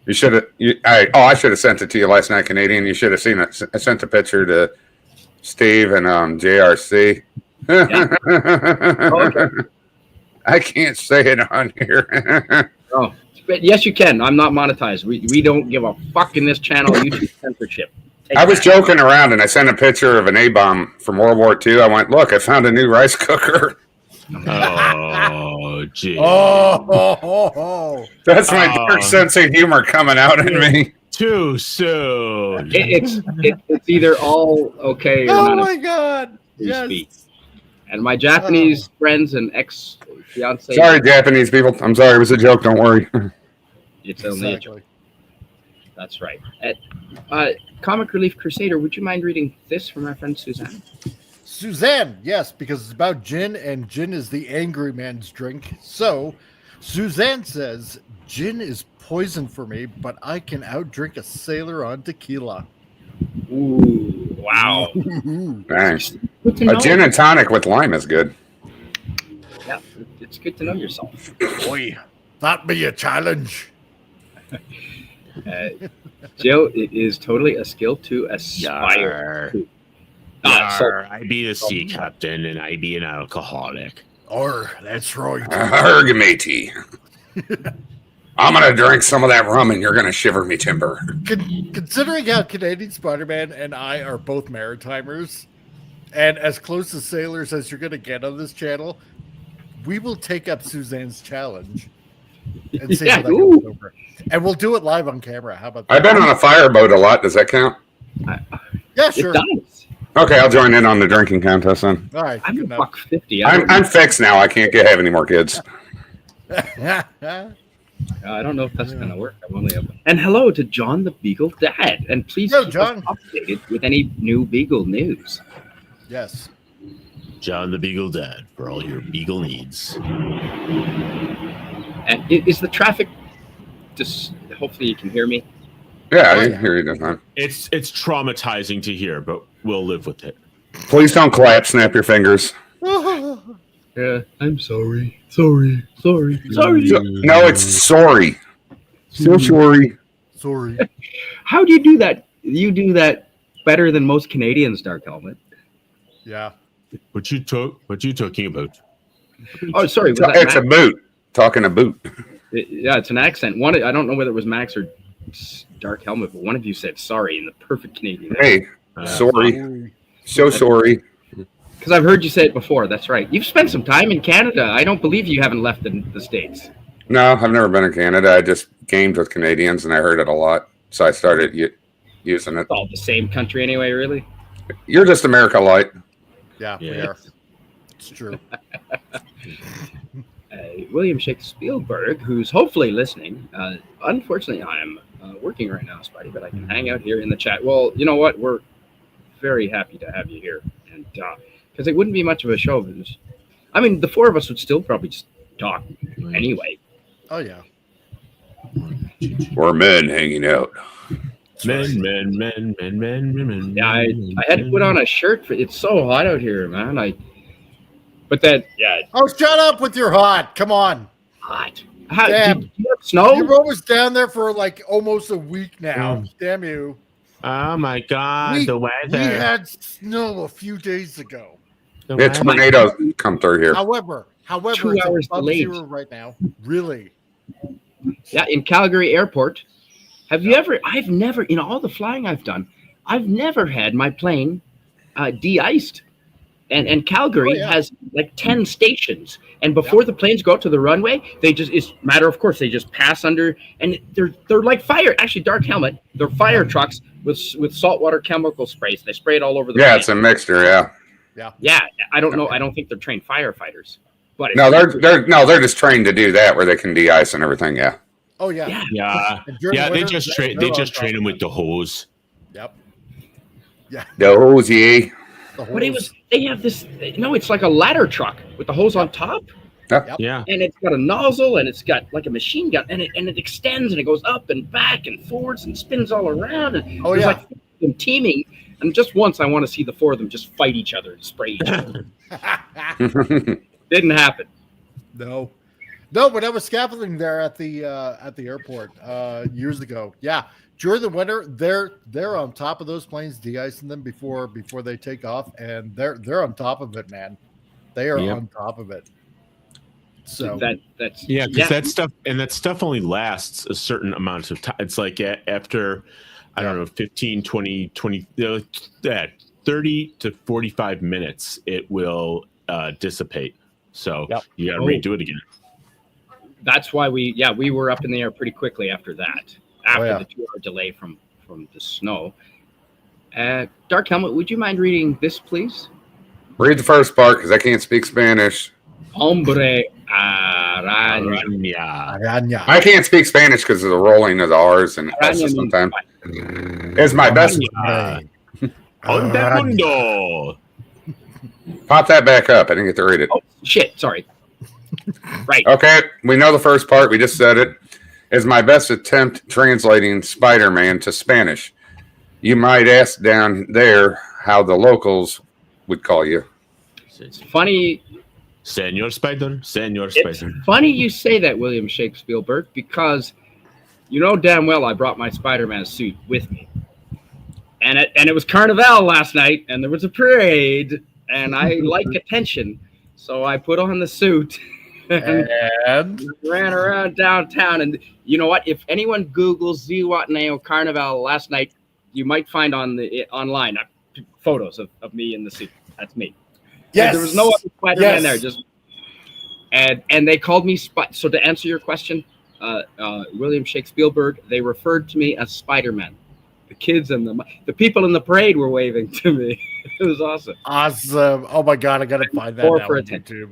You should have. I should have sent it to you last night, Canadian. You should have seen it. I sent a picture to Steve and JRC. Yeah. Okay. I can't say it on here. Oh, but yes, you can. I'm not monetized. We don't give a fuck in this channel. YouTube censorship. I was joking around, and I sent a picture of an A-bomb from World War II. I went, look, I found a new rice cooker. Oh, gee. Oh. That's my dark sense of humor coming out in me. Too soon. It's either all okay or Oh, none. my God. Yes. Speak. And my Japanese friends and ex-fiance. Sorry, Japanese people. I'm sorry. It was a joke. Don't worry. It's only a joke. That's right. Comic Relief Crusader, would you mind reading this from our friend Suzanne? Suzanne, yes, because it's about gin, and gin is the angry man's drink. So, Suzanne says, gin is poison for me, but I can outdrink a sailor on tequila. Ooh, wow. Nice. A gin and tonic with lime is good. Yeah, it's good to know yourself. Boy, that be a challenge. Joe, it is totally a skill to aspire to. I be a sea captain and I be an alcoholic. That's right. Arg, matey. I'm going to drink some of that rum and you're going to shiver me timber. Considering how Canadian Spider-Man and I are both maritimers, and as close to sailors as you're going to get on this channel, we will take up Suzanne's challenge and see how that goes over. And we'll do it live on camera. How about that? I've been on a fireboat a lot. Does that count? Yeah, sure. It does. Okay, I'll join in on the drinking contest then. All right. I'm $1.50. I'm fixed now. I can't have any more kids. I don't know if that's going to work. I'm only up. And hello to John the Beagle Dad. And please keep us updated with any new Beagle news. Yes. John the Beagle Dad for all your Beagle needs. And is the traffic just, hopefully you can hear me? Yeah, I can hear you this time. It's traumatizing to hear, but we'll live with it. Please don't clap. Snap your fingers. Yeah, I'm sorry. Sorry. No, it's sorry. So sorry. Sorry. How do you do that? You do that better than most Canadians, Dark Helmet. Yeah. What you talking about? Oh, sorry. It's a boot. Talking a boot. Yeah, it's an accent. One, I don't know whether it was Max or Dark Helmet, but one of you said sorry in the perfect Canadian accent. Hey, sorry. So sorry. Because I've heard you say it before. That's right. You've spent some time in Canada. I don't believe you haven't left the States. No, I've never been in Canada. I just gamed with Canadians, and I heard it a lot. So I started using it. It's all the same country anyway, really. You're just America Light. Yeah, we are. It's true. William Shakespeare Spielberg, who's hopefully listening. Unfortunately, I'm working right now, Spidey, but I can hang out here in the chat. Well, you know what? We're very happy to have you here. And because it wouldn't be much of a show. I mean, the four of us would still probably just talk anyway. Oh, yeah. We're men hanging out. Men. Yeah, I had to put on a shirt. It's so hot out here, man. Oh, shut up with your hot. Come on. Hot. Damn. Did you have snow? You're almost down there for like almost a week now. Damn you. Oh my God, the weather. We had snow a few days ago. It's tornadoes come through here. However, 2 it's hours above delayed. 0 right now. Really? Yeah, in Calgary Airport. Have you ever? I've never, in all the flying I've done, I've never had my plane de-iced. And Calgary has like 10 stations. And before the planes go out to the runway, it's matter of course, they just pass under, and they're like fire. Actually, Dark Helmet, they're fire trucks with saltwater chemical sprays. They spray it all over the plane. It's a mixture, yeah. Yeah, I don't know. I don't think they're trained firefighters. But they're just trained to do that where they can de-ice and everything, yeah. Oh yeah. They just train them with the hose. Yep. Yeah. The hose, yeah. But they have this, it's like a ladder truck with the hose on top. Yeah. And it's got a nozzle and it's got like a machine gun and it extends and it goes up and back and forwards and spins all around. And there's like them teaming. And just once I want to see the four of them just fight each other and spray each other. Didn't happen. No, but I was scaffolding there at the airport years ago. Yeah. During the winter, they're on top of those planes, de-icing them before they take off, and they're on top of it, man. They are on top of it. So that's that stuff only lasts a certain amount of time. It's like after I don't know 15, 20, 30 to 45 minutes, it will dissipate. So you got to redo it again. That's why we were up in the air pretty quickly after that. After the 2-hour delay from the snow. Dark Helmet, would you mind reading this, please? Read the first part, because I can't speak Spanish. Hombre araña. I can't speak Spanish because of the rolling of the R's and S's sometimes. It's my best. Mundo. Pop that back up. I didn't get to read it. Oh, shit. Sorry. Right. Okay. We know the first part. We just said it. Is my best attempt translating Spider-Man to Spanish. You might ask down there how the locals would call you. It's funny. Senor Spider. It's funny you say that, William Shakespeare, because you know damn well I brought my Spider-Man suit with me. And it was Carnival last night, and there was a parade, and I like attention, so I put on the suit. And ran around downtown, and you know what? If anyone Googles Zihuatanejo Carnival last night, you might find online photos of me in the suit. That's me. Yes, and there was no other Spider-Man there. Just and they called me So to answer your question, William Shakespeare, they referred to me as Spider-Man. The kids and the people in the parade were waving to me. It was awesome. Awesome! Oh my god, I gotta find that now on YouTube.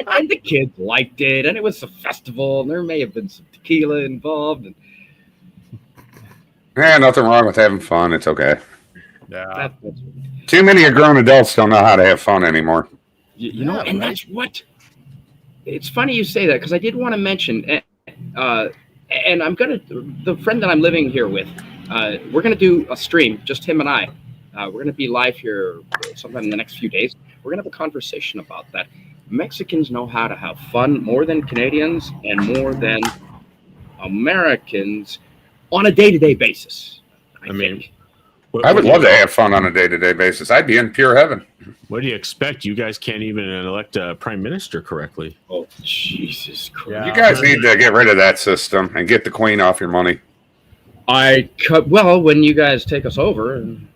and the kids liked it, and it was a festival, and there may have been some tequila involved. Nothing wrong with having fun. It's okay. Yeah. Too many grown adults don't know how to have fun anymore. You know, and that's what. It's funny you say that, because I did want to mention, and I'm gonna the friend that I'm living here with. We're gonna do a stream, just him and I. We're going to be live here sometime in the next few days. We're going to have a conversation about that. Mexicans know how to have fun more than Canadians and more than Americans on a day-to-day basis. I would love to have fun on a day-to-day basis. I'd be in pure heaven. What do you expect? You guys can't even elect a prime minister correctly. Oh, Jesus Christ. Yeah. You guys need to get rid of that system and get the queen off your money. When you guys take us over and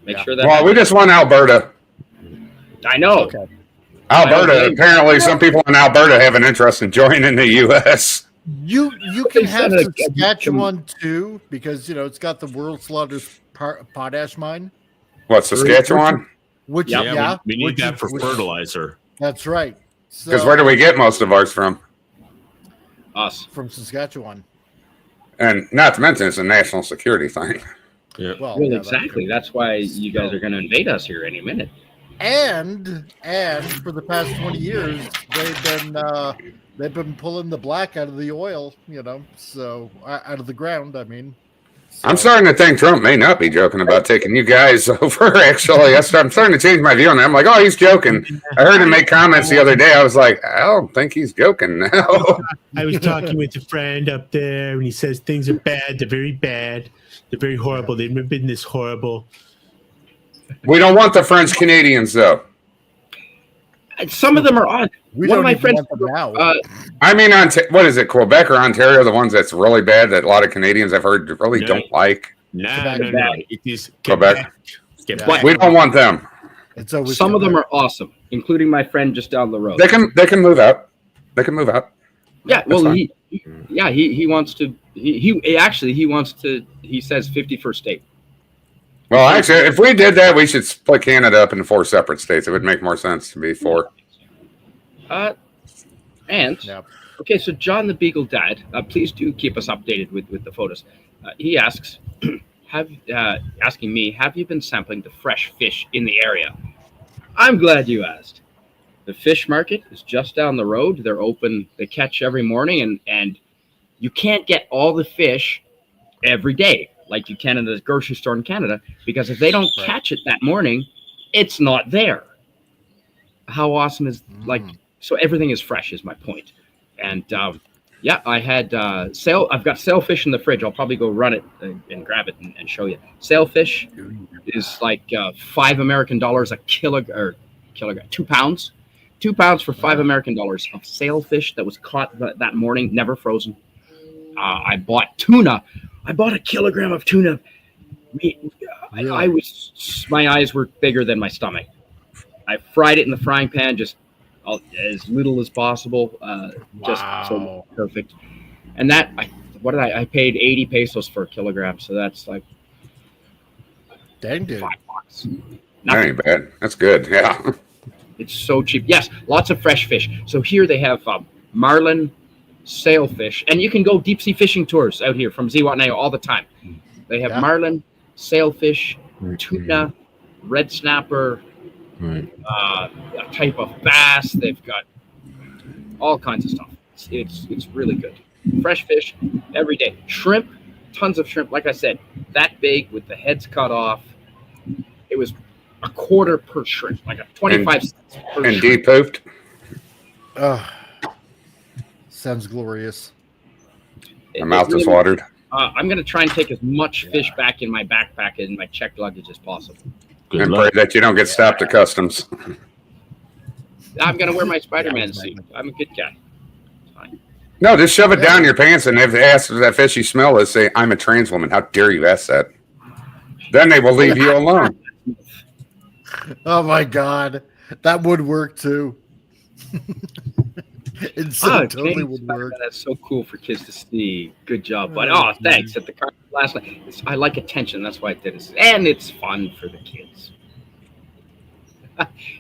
make sure that. Well, we just won Alberta. I know. Okay. Alberta. Apparently, some people in Alberta have an interest in joining the U.S. You can have Saskatchewan too, because it's got the world's largest potash mine. What, Saskatchewan? We need that for fertilizer. That's right. Because where do we get most of ours from? Us. From Saskatchewan. And not to mention, it's a national security thing. Yeah. Well, exactly. That's why you guys are going to invade us here any minute. And for the past 20 years, they've been pulling the black out of the oil, so out of the ground. I mean, I'm starting to think Trump may not be joking about taking you guys over. Actually, I'm starting to change my view on that. I'm like, oh, he's joking. I heard him make comments the other day. I was like, I don't think he's joking now. I was talking with a friend up there, and he says things are bad. They're very bad. They're very horrible. They've never been this horrible. We don't want the French Canadians, though. Some of them are odd. One of my friends now. I mean, what is it, Quebec or Ontario? The ones that's really bad that a lot of Canadians I've heard really don't like. No. It is Quebec. Quebec. We don't want them. It's always some of them are awesome, including my friend just down the road. They can move out. They can move out. Yeah, well, he wants to. He wants to. He says 51st state. Well, actually, if we did that, we should split Canada up into 4 separate states. It would make more sense to be 4. Okay, so John the Beagle Dad, please do keep us updated with the photos. He asks, asking me, have you been sampling the fresh fish in the area? I'm glad you asked. The fish market is just down the road. They're open. They catch every morning, and you can't get all the fish every day like you can in the grocery store in Canada, because if they don't catch it that morning, it's not there. How awesome is so everything is fresh is my point. And I had I've got sailfish in the fridge. I'll probably go run it and grab it and show you. Sailfish is like $5 American a kilogram, 2 pounds. 2 pounds for $5 American of sailfish that was caught that morning, never frozen. I bought tuna. I bought 1 kilogram of tuna. My eyes were bigger than my stomach. I fried it in the frying pan, just as little as possible, just so perfect. And that, I paid 80 pesos for 1 kilogram, so that's like dang, dude. $5. That ain't bad. That's good. Yeah. It's so cheap. Yes, lots of fresh fish. So here they have marlin, sailfish, and you can go deep sea fishing tours out here from Zihuatanejo all the time. They have marlin, sailfish, tuna, red snapper, a type of bass. They've got all kinds of stuff. It's really good. Fresh fish every day. Shrimp, tons of shrimp. Like I said, that big with the heads cut off. It was a quarter per shrimp, like a 25 cents per and shrimp. depooped. Sounds glorious. My mouth is watered. I'm going to try and take as much fish back in my backpack and my checked luggage as possible. Good and luck. Pray that you don't get stopped at customs. I'm going to wear my Spider-Man suit. I'm a good guy. Fine. No, just shove it down your pants, and if they ask if that fishy smell is, say, I'm a trans woman. How dare you ask that? Then they will leave you alone. Oh, my God. That would work, too. It totally would work. That's so cool for kids to see. Good job, buddy. Oh, thanks. At the car last night. I like attention. That's why I did it. And it's fun for the kids.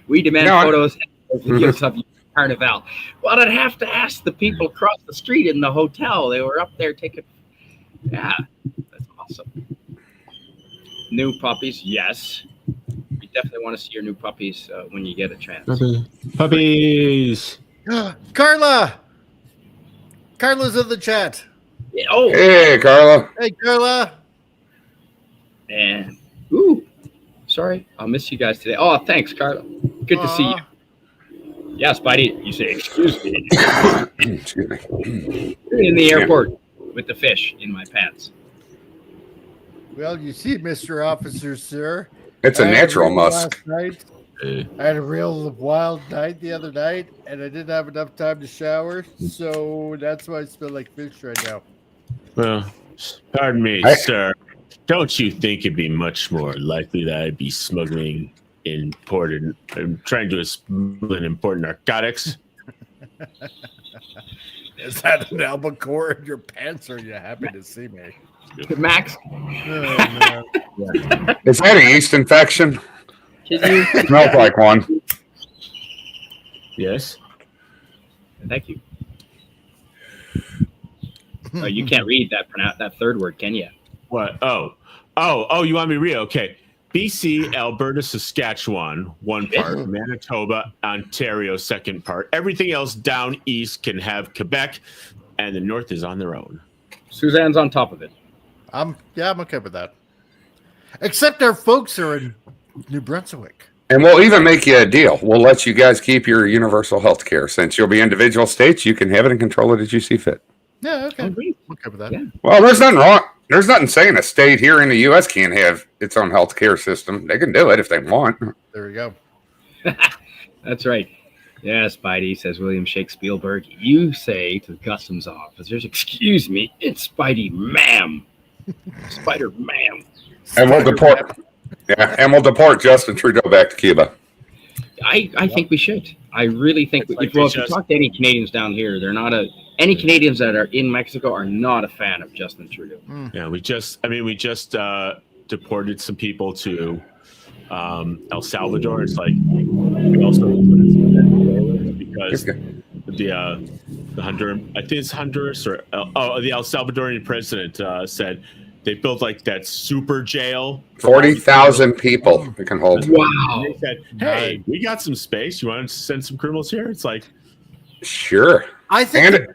We demand photos and videos of Carnival. Well, I'd have to ask the people across the street in the hotel. They were up there taking. Yeah, that's awesome. New puppies, yes. We definitely want to see your new puppies when you get a chance. Puppies. Carla's in the chat. Yeah, oh, hey, Carla. Hey, Carla. And sorry, I'll miss you guys today. Oh, thanks, Carla. Good to see you. Yeah, Spidey, you say excuse me. Excuse me. In the airport with the fish in my pants. Well, you see, Mr. Officer, sir. It's a natural must. I had a real wild night the other night, and I didn't have enough time to shower, so that's why I smell like fish right now. Well, pardon me, sir. Don't you think it'd be much more likely that I'd be smuggling imported, trying to smuggle in important narcotics? Is that an albacore in your pants, or are you happy to see me? Max? Is that a yeast infection? It smells like one. Yes. Thank you. You can't read that third word, can you? What? Oh! You want me to read? Okay. BC, Alberta, Saskatchewan, one part. Manitoba, Ontario, second part. Everything else down east can have Quebec, and the north is on their own. Suzanne's on top of it. I'm okay with that. Except our folks are in New Brunswick. And we'll even make you a deal. We'll let you guys keep your universal health care. Since you'll be individual states, you can have it and control it as you see fit. Yeah, okay. I'm okay with that. Yeah. Well, there's nothing wrong. There's nothing saying a state here in the U.S. can't have its own health care system. They can do it if they want. There we go. That's right. Yeah, Spidey, says William Shakespeare. You say to the customs officers, excuse me, it's Spidey, ma'am. Spider, ma'am. And we'll deport. Yeah, and we'll deport Justin Trudeau back to Cuba. I think we should. I really think if you talk to any Canadians down here, they're not any Canadians that are in Mexico are not a fan of Justin Trudeau. Yeah, we just deported some people to El Salvador. It's like we also because the Honduran, I think it's Honduras or the El Salvadorian president said they built like that super jail. 40,000 people we can hold. Wow. They said, hey, we got some space. You want to send some criminals here? It's like, sure. I think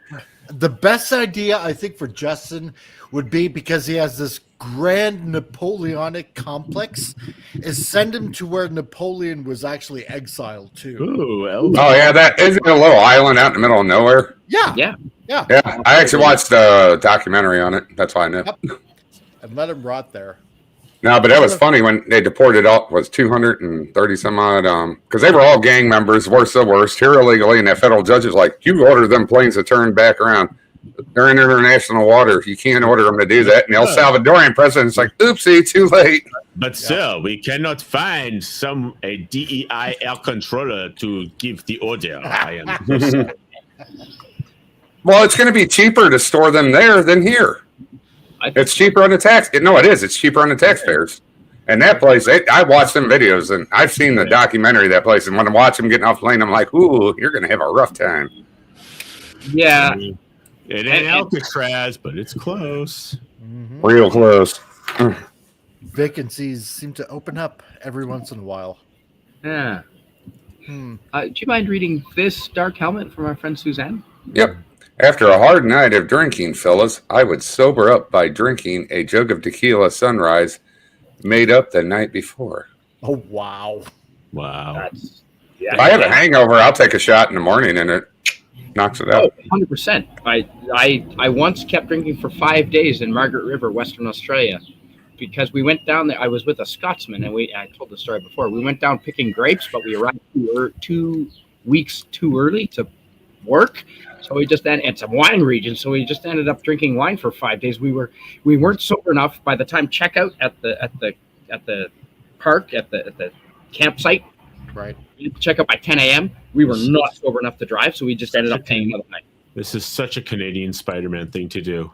the best idea, I think, for Justin would be, because he has this grand Napoleonic complex, is send him to where Napoleon was actually exiled to. Ooh, oh yeah, that isn't a little island out in the middle of nowhere. Yeah. I actually watched a documentary on it. That's why I know. Yep. And let him rot there. No, but that was funny when they deported all, was 230 some odd, because they were all gang members, worst the worst, here illegally, and that federal judge is like, you order them planes to turn back around. They're in international water. You can't order them to do that. And the El Salvadorian president's like, oopsie, too late. But still, we cannot find a DEI air controller to give the order. I am Well, it's going to be cheaper to store them there than here. It's cheaper on the tax. No, it is. It's cheaper on the taxpayers. And that place, I watched some videos, and I've seen the documentary of that place. And when I watch them getting off the plane, I'm like, ooh, you're going to have a rough time. Yeah. It ain't Alcatraz, but it's close. Mm-hmm. Real close. Vacancies seem to open up every once in a while. Yeah. Do you mind reading this dark helmet from our friend Suzanne? Yep. After a hard night of drinking, fellas, I would sober up by drinking a jug of tequila sunrise made up the night before. Oh, wow. Wow. If I have a hangover, I'll take a shot in the morning and it knocks it out. 100%. I once kept drinking for 5 days in Margaret River, Western Australia, because we went down there. I was with a Scotsman, and I told the story before. We went down picking grapes, but we arrived 2 weeks too early to work. So we just it's a wine region. So we just ended up drinking wine for 5 days. We weren't sober enough by the time checkout at the park at the campsite. Right. Check up by 10 a.m. We were not sober enough to drive, so we just ended up paying another night. This is such a Canadian Spider-Man thing to do.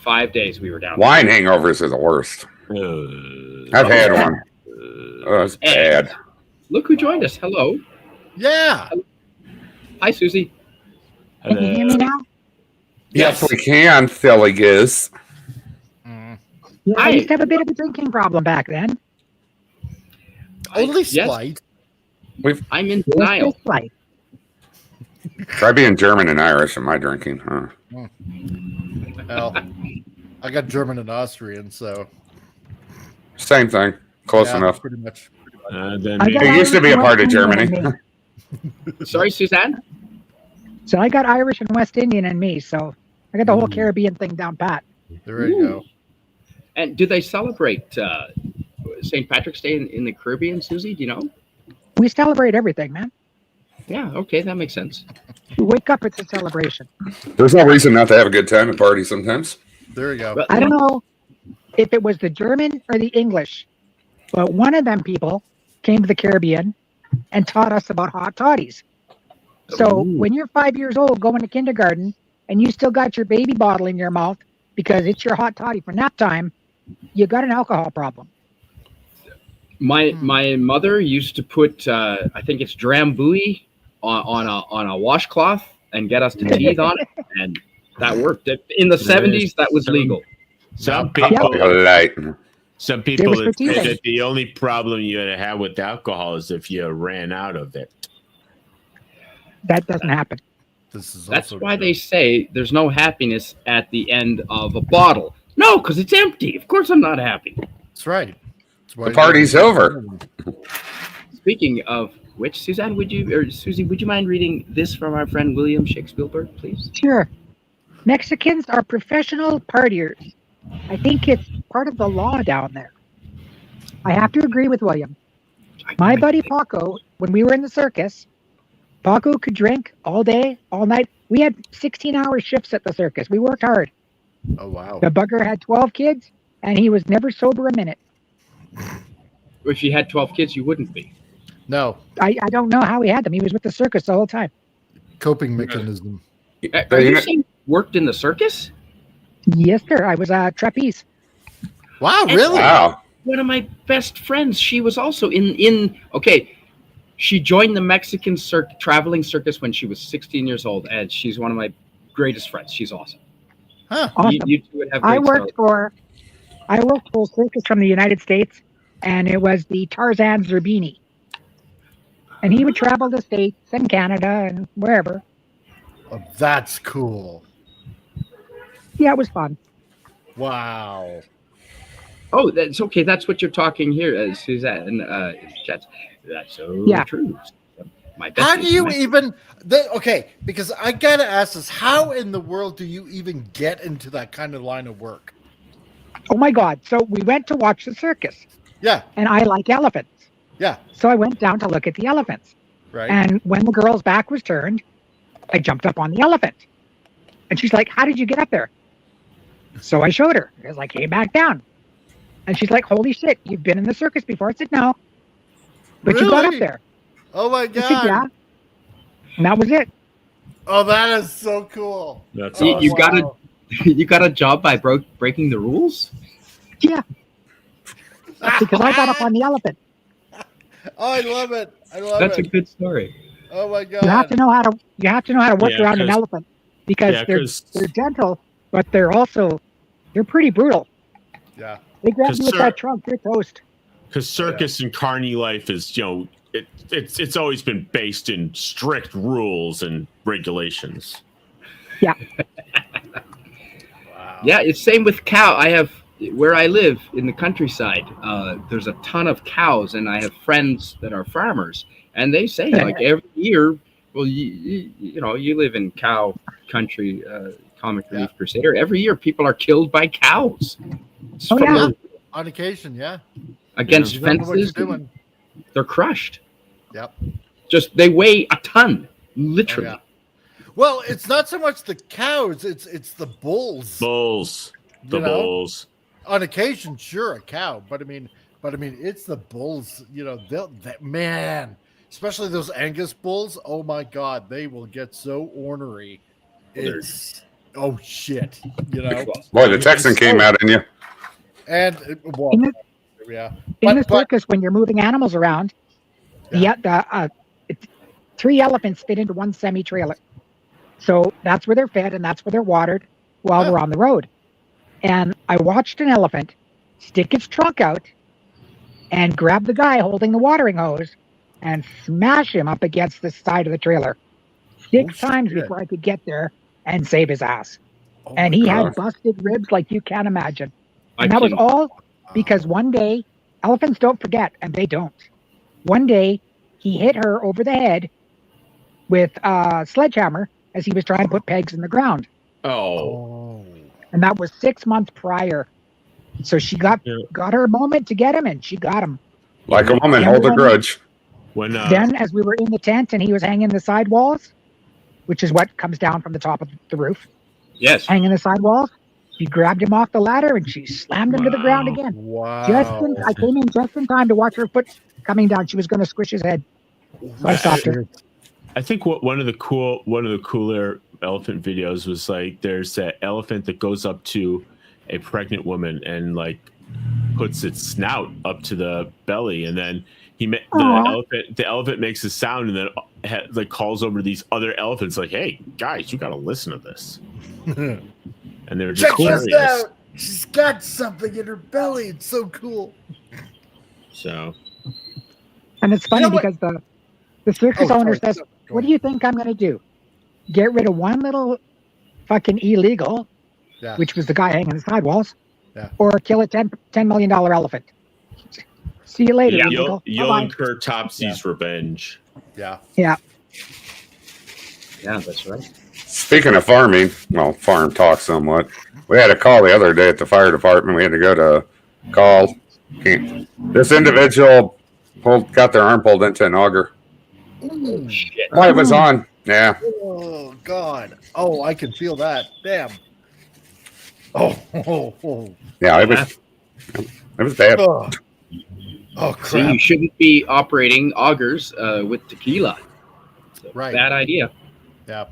5 days we were down. Wine hangovers are the worst. I've had one. It's bad. Look who joined us. Hello. Yeah. Hi, Susie. Can you hear me now? Yes, we can, silly goose. Yeah, I used to have a bit of a drinking problem back then. Only slight. I'm in denial. Try being German and Irish in my drinking, huh? Well, I got German and Austrian, so same thing. Close enough. Pretty much. It used to be a part of Germany. Sorry, Suzanne? So I got Irish and West Indian in me, so I got the whole Caribbean thing down pat. There you go. And do they celebrate St. Patrick's Day in the Caribbean, Susie? Do you know? We celebrate everything, man. Yeah, okay, that makes sense. We wake up, it's a celebration. There's no reason not to have a good time at parties sometimes. There you go. Well, I don't know if it was the German or the English, but one of them people came to the Caribbean and taught us about hot toddies. So when you're 5 years old going to kindergarten and you still got your baby bottle in your mouth because it's your hot toddy for nap time, you got an alcohol problem. My mother used to put I think it's Drambuie on a washcloth and get us to teeth on it, and that worked. In the 70s, that was legal. Some people say that the only problem you have with alcohol is if you ran out of it. That doesn't happen. That's why they say there's no happiness at the end of a bottle. No, because it's empty. Of course I'm not happy. That's right. The party's over. Speaking of which, Susie, would you mind reading this from our friend William Shakespeare, please? Sure. Mexicans are professional partiers. I think it's part of the law down there. I have to agree with William. My buddy Paco, when we were in the circus, Paco could drink all day, all night. We had 16-hour shifts at the circus. We worked hard. Oh, wow. The bugger had 12 kids, and he was never sober a minute. If you had 12 kids, you wouldn't be. No. I don't know how he had them. He was with the circus the whole time. Coping mechanism. Are you saying you worked in the circus? Yes, sir. I was a trapeze. Wow, really? Wow. One of my best friends, she was also in okay, she joined the Mexican traveling circus when she was 16 years old, and she's one of my greatest friends. She's awesome. Huh. Awesome. You two would have I great worked stories. for a circus from the United States, and it was the Tarzan Zerbini. And he would travel the States and Canada and wherever. Oh, that's cool. Yeah, it was fun. Wow. Oh, that's okay. That's what you're talking here, Suzanne. That's so true. My best How do you even... okay, because I got to ask this. How in the world do you even get into that kind of line of work? Oh, my God. So we went to watch the circus. Yeah. And I like elephants. Yeah. So I went down to look at the elephants. Right. And when the girl's back was turned, I jumped up on the elephant. And she's like, how did you get up there? So I showed her. As I came back down. And she's like, holy shit, you've been in the circus before. I said, no. But you got up there. Oh, my God. I said, yeah. And that was it. Oh, that is so cool. That's you awesome. you got a job by breaking the rules? Yeah. Because I got up on the elephant. Oh, I love it. That's a good story. Oh, my God. You have to know how to work around an elephant because they're gentle, but they're pretty brutal. Yeah. They grab you with that trunk, you're toast. Because circus and carny life is, it's always been based in strict rules and regulations. Yeah. Wow. Yeah, it's same with cow. I have where I live in the countryside. There's a ton of cows, and I have friends that are farmers, and they say like every year. Well, you live in cow country, Comic Relief Crusader. Every year, people are killed by cows. Oh, yeah. On occasion, yeah. Against fences, they're crushed. Yep. Just they weigh a ton, literally. Oh, yeah. Well, it's not so much the cows; it's the bulls. Bulls. Bulls. On occasion, sure, a cow, but I mean, it's the bulls. Man, especially those Angus bulls. Oh my God, they will get so ornery. It's shit. Boy, the Texan came out in you. And in the circus, when you're moving animals around, three elephants fit into one semi-trailer. So that's where they're fed and that's where they're watered while we're on the road. And I watched an elephant stick its trunk out and grab the guy holding the watering hose and smash him up against the side of the trailer 6 times before I could get there and save his ass. And he had busted ribs like you can't imagine. And that was all because one day, elephants don't forget, and they don't. One day, he hit her over the head with a sledgehammer as he was trying to put pegs in the ground. Oh. And that was 6 months prior. So she got her moment to get him, and she got him. Like a woman, hold a grudge. Then, as we were in the tent and he was hanging the sidewalls, which is what comes down from the top of the roof. Yes. Hanging the sidewalls. She grabbed him off the ladder and she slammed him to the ground again. Wow. I came in just in time to watch her foot coming down. She was going to squish his head. So I stopped her. I think one of the cooler elephant videos was like there's that elephant that goes up to a pregnant woman and like puts its snout up to the belly, and then the elephant makes a sound and then like calls over these other elephants like, "Hey guys, you got to listen to this." And they're just check this out. She's got something in her belly. It's so cool. So, and it's funny because the circus owner says, "What do you think I'm going to do? Get rid of one little fucking illegal, which was the guy hanging the sidewalls, or kill a $10 million elephant? See you later, illegal. You'll incur Topsy's revenge." Yeah. Yeah. Yeah, that's right. Speaking of farming, farm talk somewhat. We had a call the other day at the fire department. We had to go to call. This individual got their arm pulled into an auger. Ooh. Shit. Oh, it was on. Yeah. Oh God. Oh, I can feel that. Damn. Oh. Yeah, it was bad. Oh, See, crap. you shouldn't be operating augers with tequila. It's a Right. bad idea. Yeah.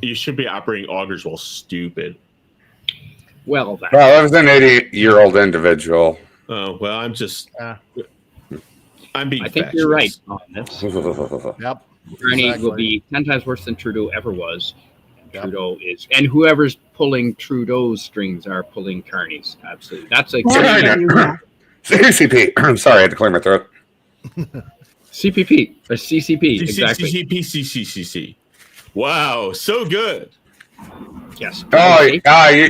You should be operating augers while stupid. Well, that. Well, it was an 80-year-old individual. Oh well, I'm being. I think you're right on this. Yep. Bernie Exactly. will be 10 times worse than Trudeau ever was. Yep. Trudeau is, and whoever's pulling Trudeau's strings are pulling Carney's. Absolutely, that's a CCP. I'm sorry, I had to clear my throat. CPP or CCP. Exactly. CCP. Wow, so good. Yes.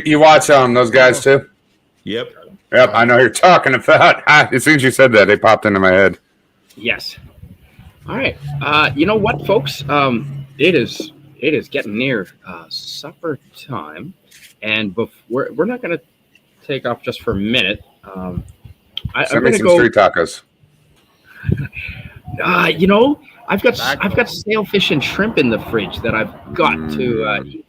You watch those guys too? Yep. Yep, I know who you're talking about. As soon as you said that, they popped into my head. Yes. All right. You know what, folks? It is getting near supper time, and we're not going to take off just for a minute. I'm Send going me to some go. street tacos. You know, I've got sailfish and shrimp in the fridge that I've got to eat.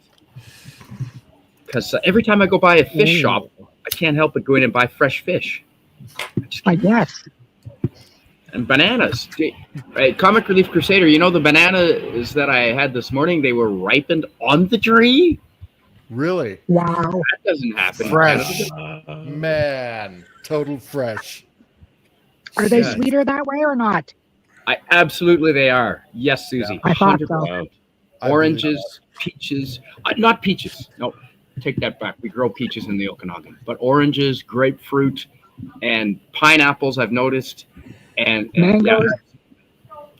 Because every time I go by a fish shop, I can't help but go in and buy fresh fish. I guess. And bananas. Right, Comic Relief Crusader, you know the bananas that I had this morning, they were ripened on the tree? Really? Wow. That doesn't happen. Fresh. Man. Total fresh. Are they sweeter that way or not? Absolutely they are. Yes, Susie. I thought so. 100%. Oranges, peaches. Not peaches. No, take that back. We grow peaches in the Okanagan. But oranges, grapefruit, and pineapples I've noticed. And Mangoes?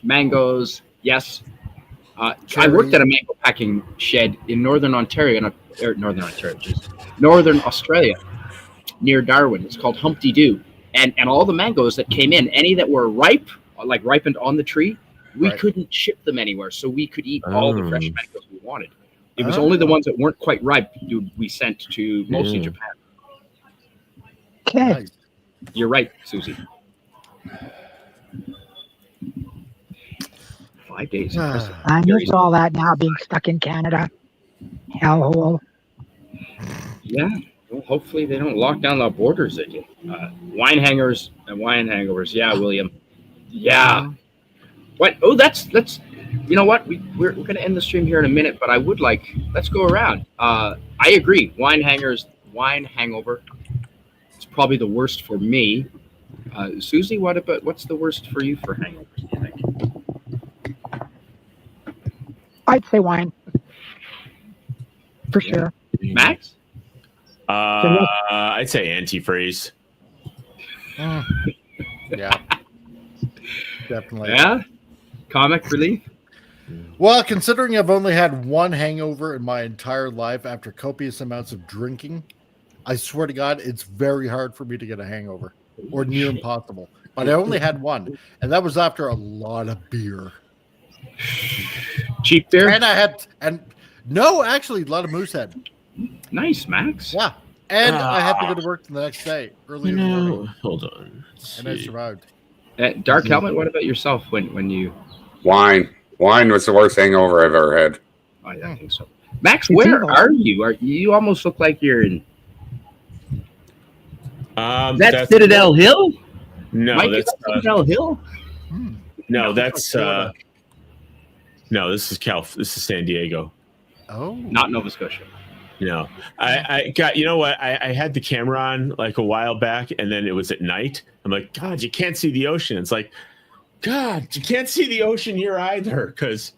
Mangoes, yes. I worked at a mango packing shed in Northern Australia, near Darwin. It's called Humpty Doo. And all the mangoes that came in, any that were ripe, like ripened on the tree, we couldn't ship them anywhere. So we could eat all the fresh mangoes we wanted. It was only the ones that weren't quite ripe we sent to mostly Japan. Okay. Nice. You're right, Susie. 5 days. I miss all that now, being stuck in Canada. Hellhole. Yeah. Well, hopefully they don't lock down the borders again. Wine hangers and wine hangovers. Yeah, William. Yeah. What? Oh, that's. You know what? We're going to end the stream here in a minute, but I would let's go around. I agree. Wine hangers, wine hangover. It's probably the worst for me. Susie, what's the worst for you for hangovers, do you think? I'd say wine. For sure. Max? I'd say antifreeze. Yeah. Definitely. Yeah? Comic relief? Well, considering I've only had one hangover in my entire life after copious amounts of drinking, I swear to God, it's very hard for me to get a hangover, or near impossible. But I only had one, and that was after a lot of beer. Cheap beer? And no, actually, a lot of Moosehead. Nice, Max. Yeah, and I had to go to work the next day early in the morning, Hold on. and I survived. Dark Helmet, what about yourself when you... Wine was the worst hangover I've ever had. I think so. Max, where are you? You almost look like you're in... That's Citadel Hill? No, Mike, that's Citadel Hill? no, that's no. This is San Diego. Oh, Not Nova Scotia. No, I got. You know what? I had the camera on like a while back, and then it was at night. I'm like, God, you can't see the ocean. It's like, God, you can't see the ocean here either, because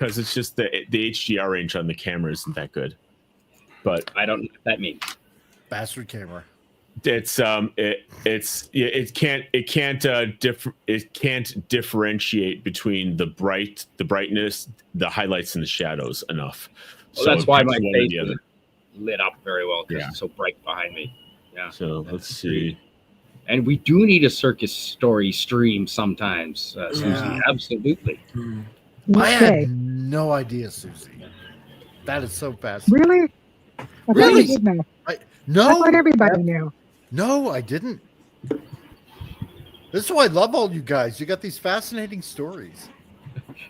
it's just the HDR range on the camera isn't that good. But I don't know what that means. bastard camera. It's it can't differentiate between the brightness, the highlights, and the shadows enough. Well, that's why my one or face the other. is lit up very well because Yeah. it's so bright behind me. Yeah. So let's see. And we do need a circus story stream sometimes, Susie. Yeah. Absolutely. I Okay. had no idea, Susie. That is so fast. Really? I thought Really? you did know. I No, thought everybody knew. no, I didn't. This is why I love all you guys. You got these fascinating stories.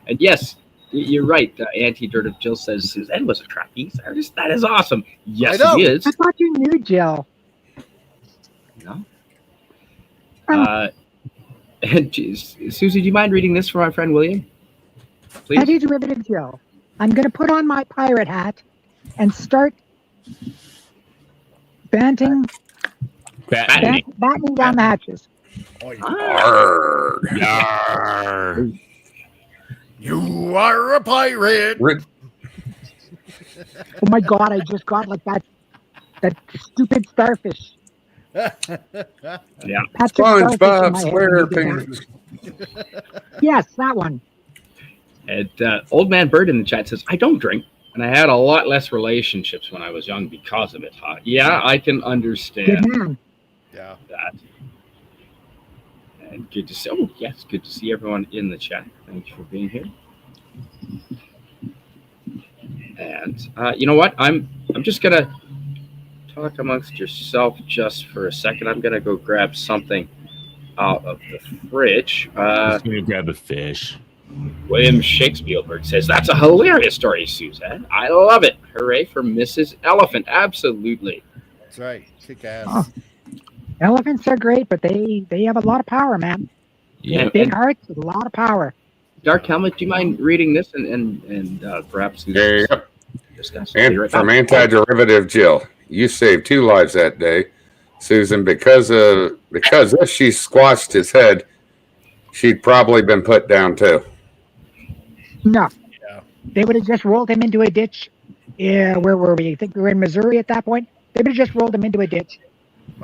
And yes, you're right. Anti-Dirt of Jill says Suzanne was a trapeze artist. That is awesome. Yes, I know. it is. I thought you knew Jill. No. And Susie, do you mind reading this for my friend William? Please. Anti-derivative Jill. I'm going to put on my pirate hat and start battening down the hatches. Oh, yeah. Arr. Yar. You are a pirate. Oh my God! I just got like that stupid starfish. Yeah. Patrick Starfish in SpongeBob my head when you did SquarePants. that. Yes, that one. And Old Man Bird in the chat says, I don't drink, and I had a lot less relationships when I was young because of it. Huh? Yeah, I can Good understand man. Yeah. that. And good to see. Oh, yes, good to see everyone in the chat. Thank you for being here. And you know what? I'm just gonna talk amongst yourself just for a second. I'm gonna go grab something out of the fridge. Just gonna grab a fish. William Shakespeare says, that's a hilarious story, Suzanne. I love it. Hooray for Mrs. Elephant. Absolutely. That's right. Kick ass. Oh. Elephants are great, but they have a lot of power, man. Yeah. Big hearts with a lot of power. Dark Helmet, do you mind reading this and perhaps Yep. discuss? And Right from back. anti-derivative Jill, you saved 2 lives that day, Susan, because if she squashed his head, she'd probably been put down too. No. Yeah. They would have just rolled him into a ditch. Yeah, where were we? I think we were in Missouri at that point. They would have just rolled him into a ditch,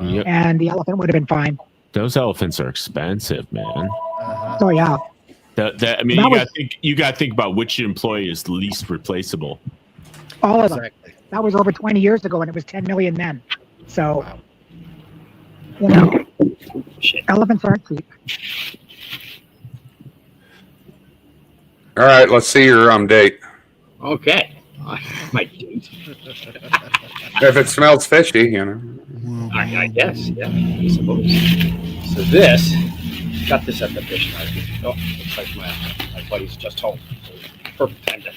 Yep. and the elephant would have been fine. Those elephants are expensive, man. Uh-huh. So yeah, I mean, That you gotta think about which employee is least replaceable. all of them. Exactly. That was over 20 years ago, and it was 10 million then. So, Wow. you know, Shit. elephants aren't cheap. All right, let's see your date. Okay. My date. If it smells fishy, you know. I guess. Yeah, I suppose. So this, got this at the fish market. Oh, looks like my buddy's just home. So perfect time to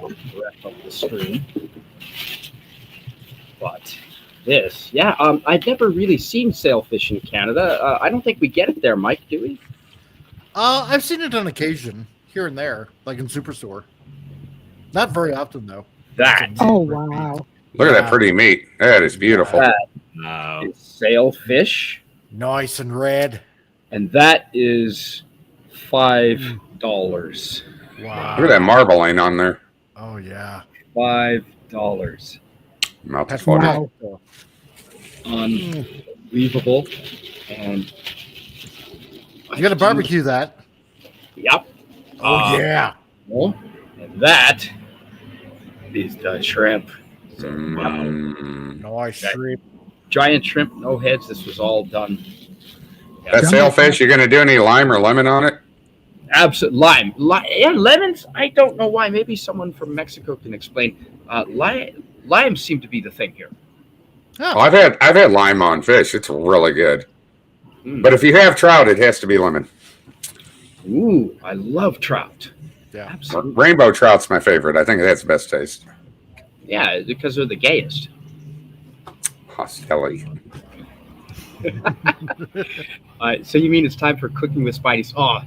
wrap up the stream. But this, yeah, I've never really seen sailfish in Canada. I don't think we get it there, Mike, do we? I've seen it on occasion, here and there, like in Superstore. Not very often, though. That Oh wow! Look at that pretty meat. That is beautiful. is sailfish, Nice and red. and that is $5. Wow. Look at that marbling on there. Oh, yeah. $5. Mouth That's watering. Wow. Unbelievable. And You got to barbecue that. Yep. Oh, yeah. Well, and that is the shrimp. So, Nice shrimp. giant shrimp, no heads. This was all done. That sailfish, you gonna do any lime or lemon on it? Absolute lime. Yeah, lemons. I don't know why. Maybe someone from Mexico can explain. Limes seem to be the thing here. Oh, I've had lime on fish. It's really good. But if you have trout, it has to be lemon. Ooh, I love trout. Yeah. Absolutely. Rainbow trout's my favorite. I think it has the best taste. Yeah, because they're the gayest. Hostility. So you mean it's time for cooking with Spidey's? Oh,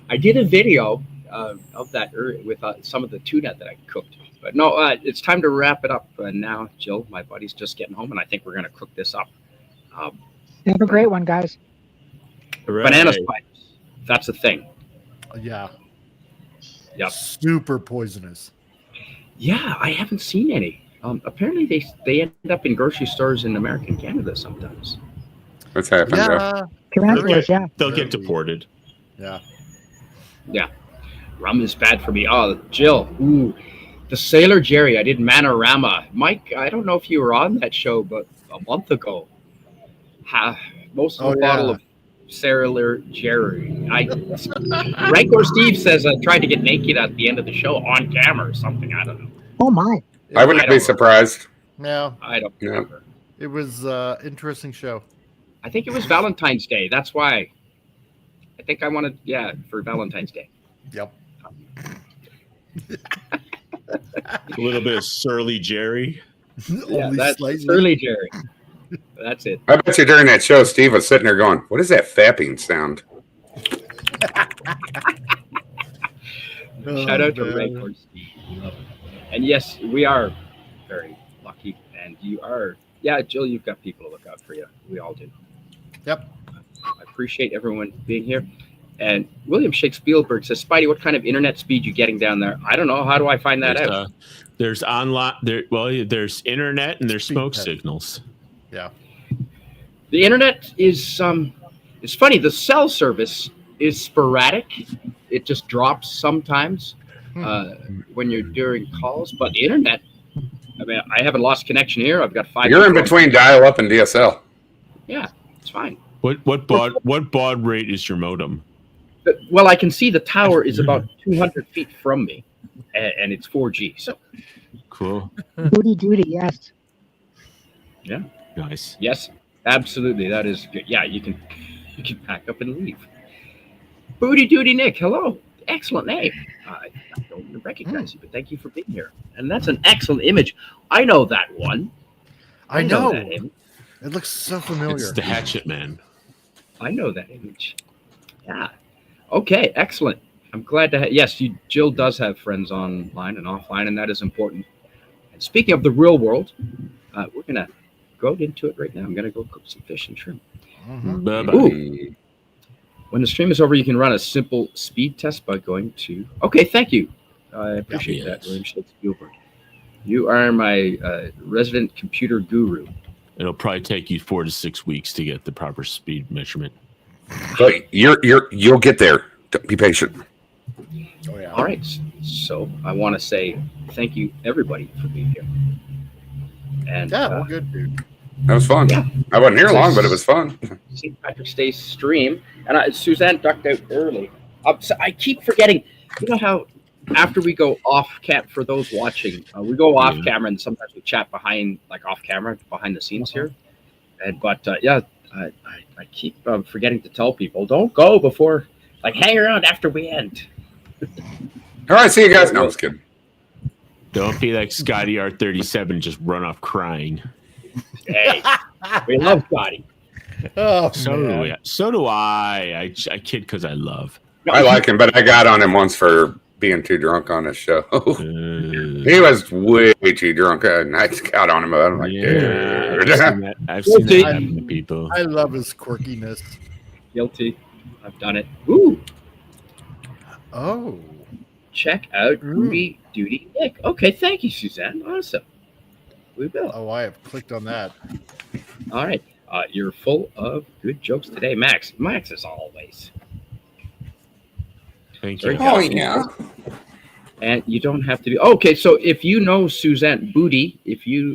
I did a video of that with some of the tuna that I cooked. But no, it's time to wrap it up now. Jill, my buddy's just getting home, and I think we're going to cook this up. Have a great one, guys. Banana spiders. That's a thing. Yeah. Yep. Super poisonous. Yeah, I haven't seen any. Apparently, they end up in grocery stores in American Canada sometimes. What's happened, Jeff? Tarantulas, yeah. They'll get deported. Yeah. Yeah. Rum is bad for me. Oh, Jill. Ooh. The Sailor Jerry. I did Manorama. Mike, I don't know if you were on that show, but a month ago. Most of the bottle of Sailor Jerry. Rancor Steve says I tried to get naked at the end of the show on camera or something. I don't know. Oh my! I wouldn't be surprised. Yeah. I don't remember. It was interesting show. I think it was Valentine's Day. That's why. I think I wanted, for Valentine's Day. Yep. A little bit of surly Jerry. Yeah, that's Surly Jerry. That's it. I bet you during that show, Steve was sitting there going, "What is that fapping sound?" Shout out to Ray for Steve. We love it. And yes, we are very lucky. And you are, Jill, you've got people to look out for you. We all do. Yep. I appreciate everyone being here. And William Shakespeare says, Spidey, what kind of internet speed you getting down there? I don't know. How do I find that out? There's online. There's internet and there's smoke signals. Yeah. The internet is it's funny. The cell service is sporadic. It just drops sometimes when you're doing calls. But the internet, I mean, I haven't lost connection here. I've got 5. You're in between dial-up and DSL. Yeah, it's fine. What baud rate is your modem? Well, I can see the tower is about 200 feet from me, and it's 4G. So cool. Booty duty, yes. Yeah. Nice. Yes, absolutely. That is good. Yeah, you can pack up and leave. Booty Duty Nick, hello. Excellent name. I don't recognize you, but thank you for being here. And that's an excellent image. I know that one. I know. That image. It looks so familiar. It's the Hatchet Man. I know that image. Yeah. Okay, excellent. I'm glad to yes, Jill does have friends online and offline, and that is important. And speaking of the real world, we're going to go into it right now. I'm going to go cook some fish and shrimp. Mm-hmm. Ooh. When the stream is over, you can run a simple speed test by going to... Okay, thank you. I appreciate that, William Shakespeare. You are my resident computer guru. It'll probably take you 4 to 6 weeks to get the proper speed measurement. But you'll get there. Be patient. Oh, yeah. All right. So I want to say thank you, everybody, for being here. And we're good, dude. That was fun. Yeah. I wasn't here long, but it was fun. St. Patrick's Day stream. And Suzanne ducked out early. So I keep forgetting. You know how after we go off cam, for those watching, we go off camera and sometimes we chat behind, like off camera, behind the scenes here. And I keep forgetting to tell people, don't go before, like, hang around after we end. All right, see you guys. No, I was kidding. Don't be like Scotty R37, just run off crying. Hey, we love Scotty. Oh, so do I. I kid because I love. I like him, but I got on him once for being too drunk on this show. He was way too drunk, and I got on him. I'm like, dude. I've seen that happen to people. I love his quirkiness. Guilty. I've done it. Ooh. Oh. Check out Booty Duty Nick. Okay, thank you, Suzanne. Awesome. We will. Oh, I have clicked on that. All right. You're full of good jokes today, Max. Max, as always. Thank you. Oh, yeah. And you don't have to be... Okay, so if you know Suzanne Booty,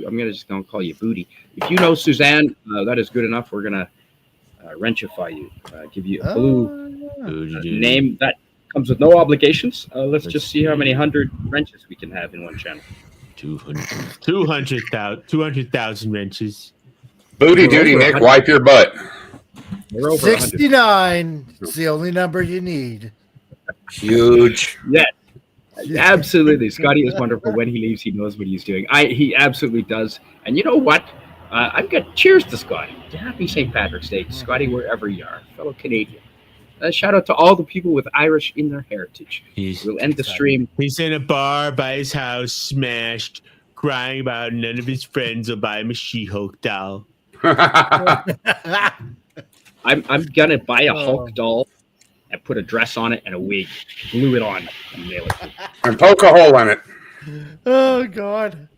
I'm just going to call you Booty. If you know Suzanne, that is good enough. We're going to wrenchify you. Give you a blue name that comes with no obligations. Let's just see how many 100 wrenches we can have in one channel. 200,000 wrenches. Booty Duty Nick, wipe your butt. We're over 69. It's the only number you need. Huge. Yeah, absolutely. Scotty is wonderful. When he leaves, he knows what he's doing. He absolutely does. And you know what? I've got cheers to Scotty. Happy St. Patrick's Day, Scotty, wherever you are, fellow Canadian. Shout out to all the people with Irish in their heritage. We'll end the stream. He's in a bar by his house, smashed, crying about none of his friends will buy him a She-Hulk doll. I'm gonna buy a Hulk doll and put a dress on it and a wig, glue it on, and nail it. And poke a hole in it. Oh, God.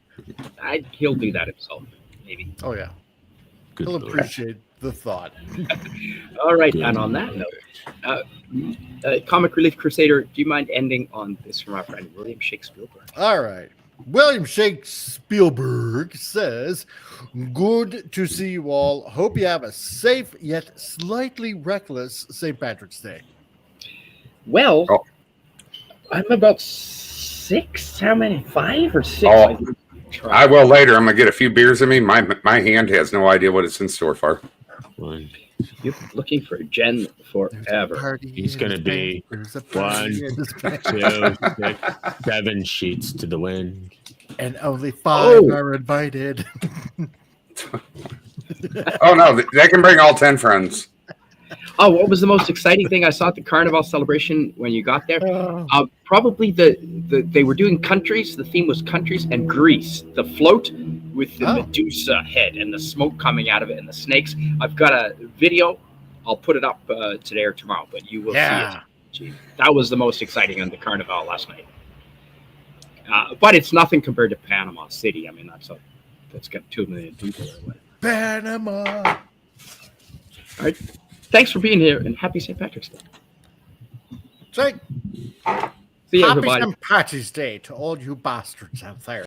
He'll do that himself, maybe. Oh, yeah. Good He'll Lord. appreciate the thought. All right, and on that note, Comic Relief Crusader, do you mind ending on this from our friend William Shakespeare? All right. William Shakespeare says, good to see you all. Hope you have a safe yet slightly reckless St. Patrick's Day. Well, I'm about 6. How many? 5 or 6? I will later. I'm going to get a few beers in me. My hand has no idea what it's in store for. You're looking for Jen forever. He's going to be 1, 2, 6, 7 sheets to the wind. And only 5 are invited. Oh, no, they can bring all 10 friends. Oh, what was the most exciting thing I saw at the Carnival celebration when you got there? Probably they were doing countries. The theme was countries and Greece. The float with the Medusa head and the smoke coming out of it and the snakes. I've got a video. I'll put it up today or tomorrow, but you will see it. Gee, that was the most exciting on the Carnival last night. But it's nothing compared to Panama City. I mean, that's got 2 million people. Panama. All right. Thanks for being here, and happy St. Patrick's Day. Say, See you, happy everybody. St. Patrick's Day to all you bastards out there.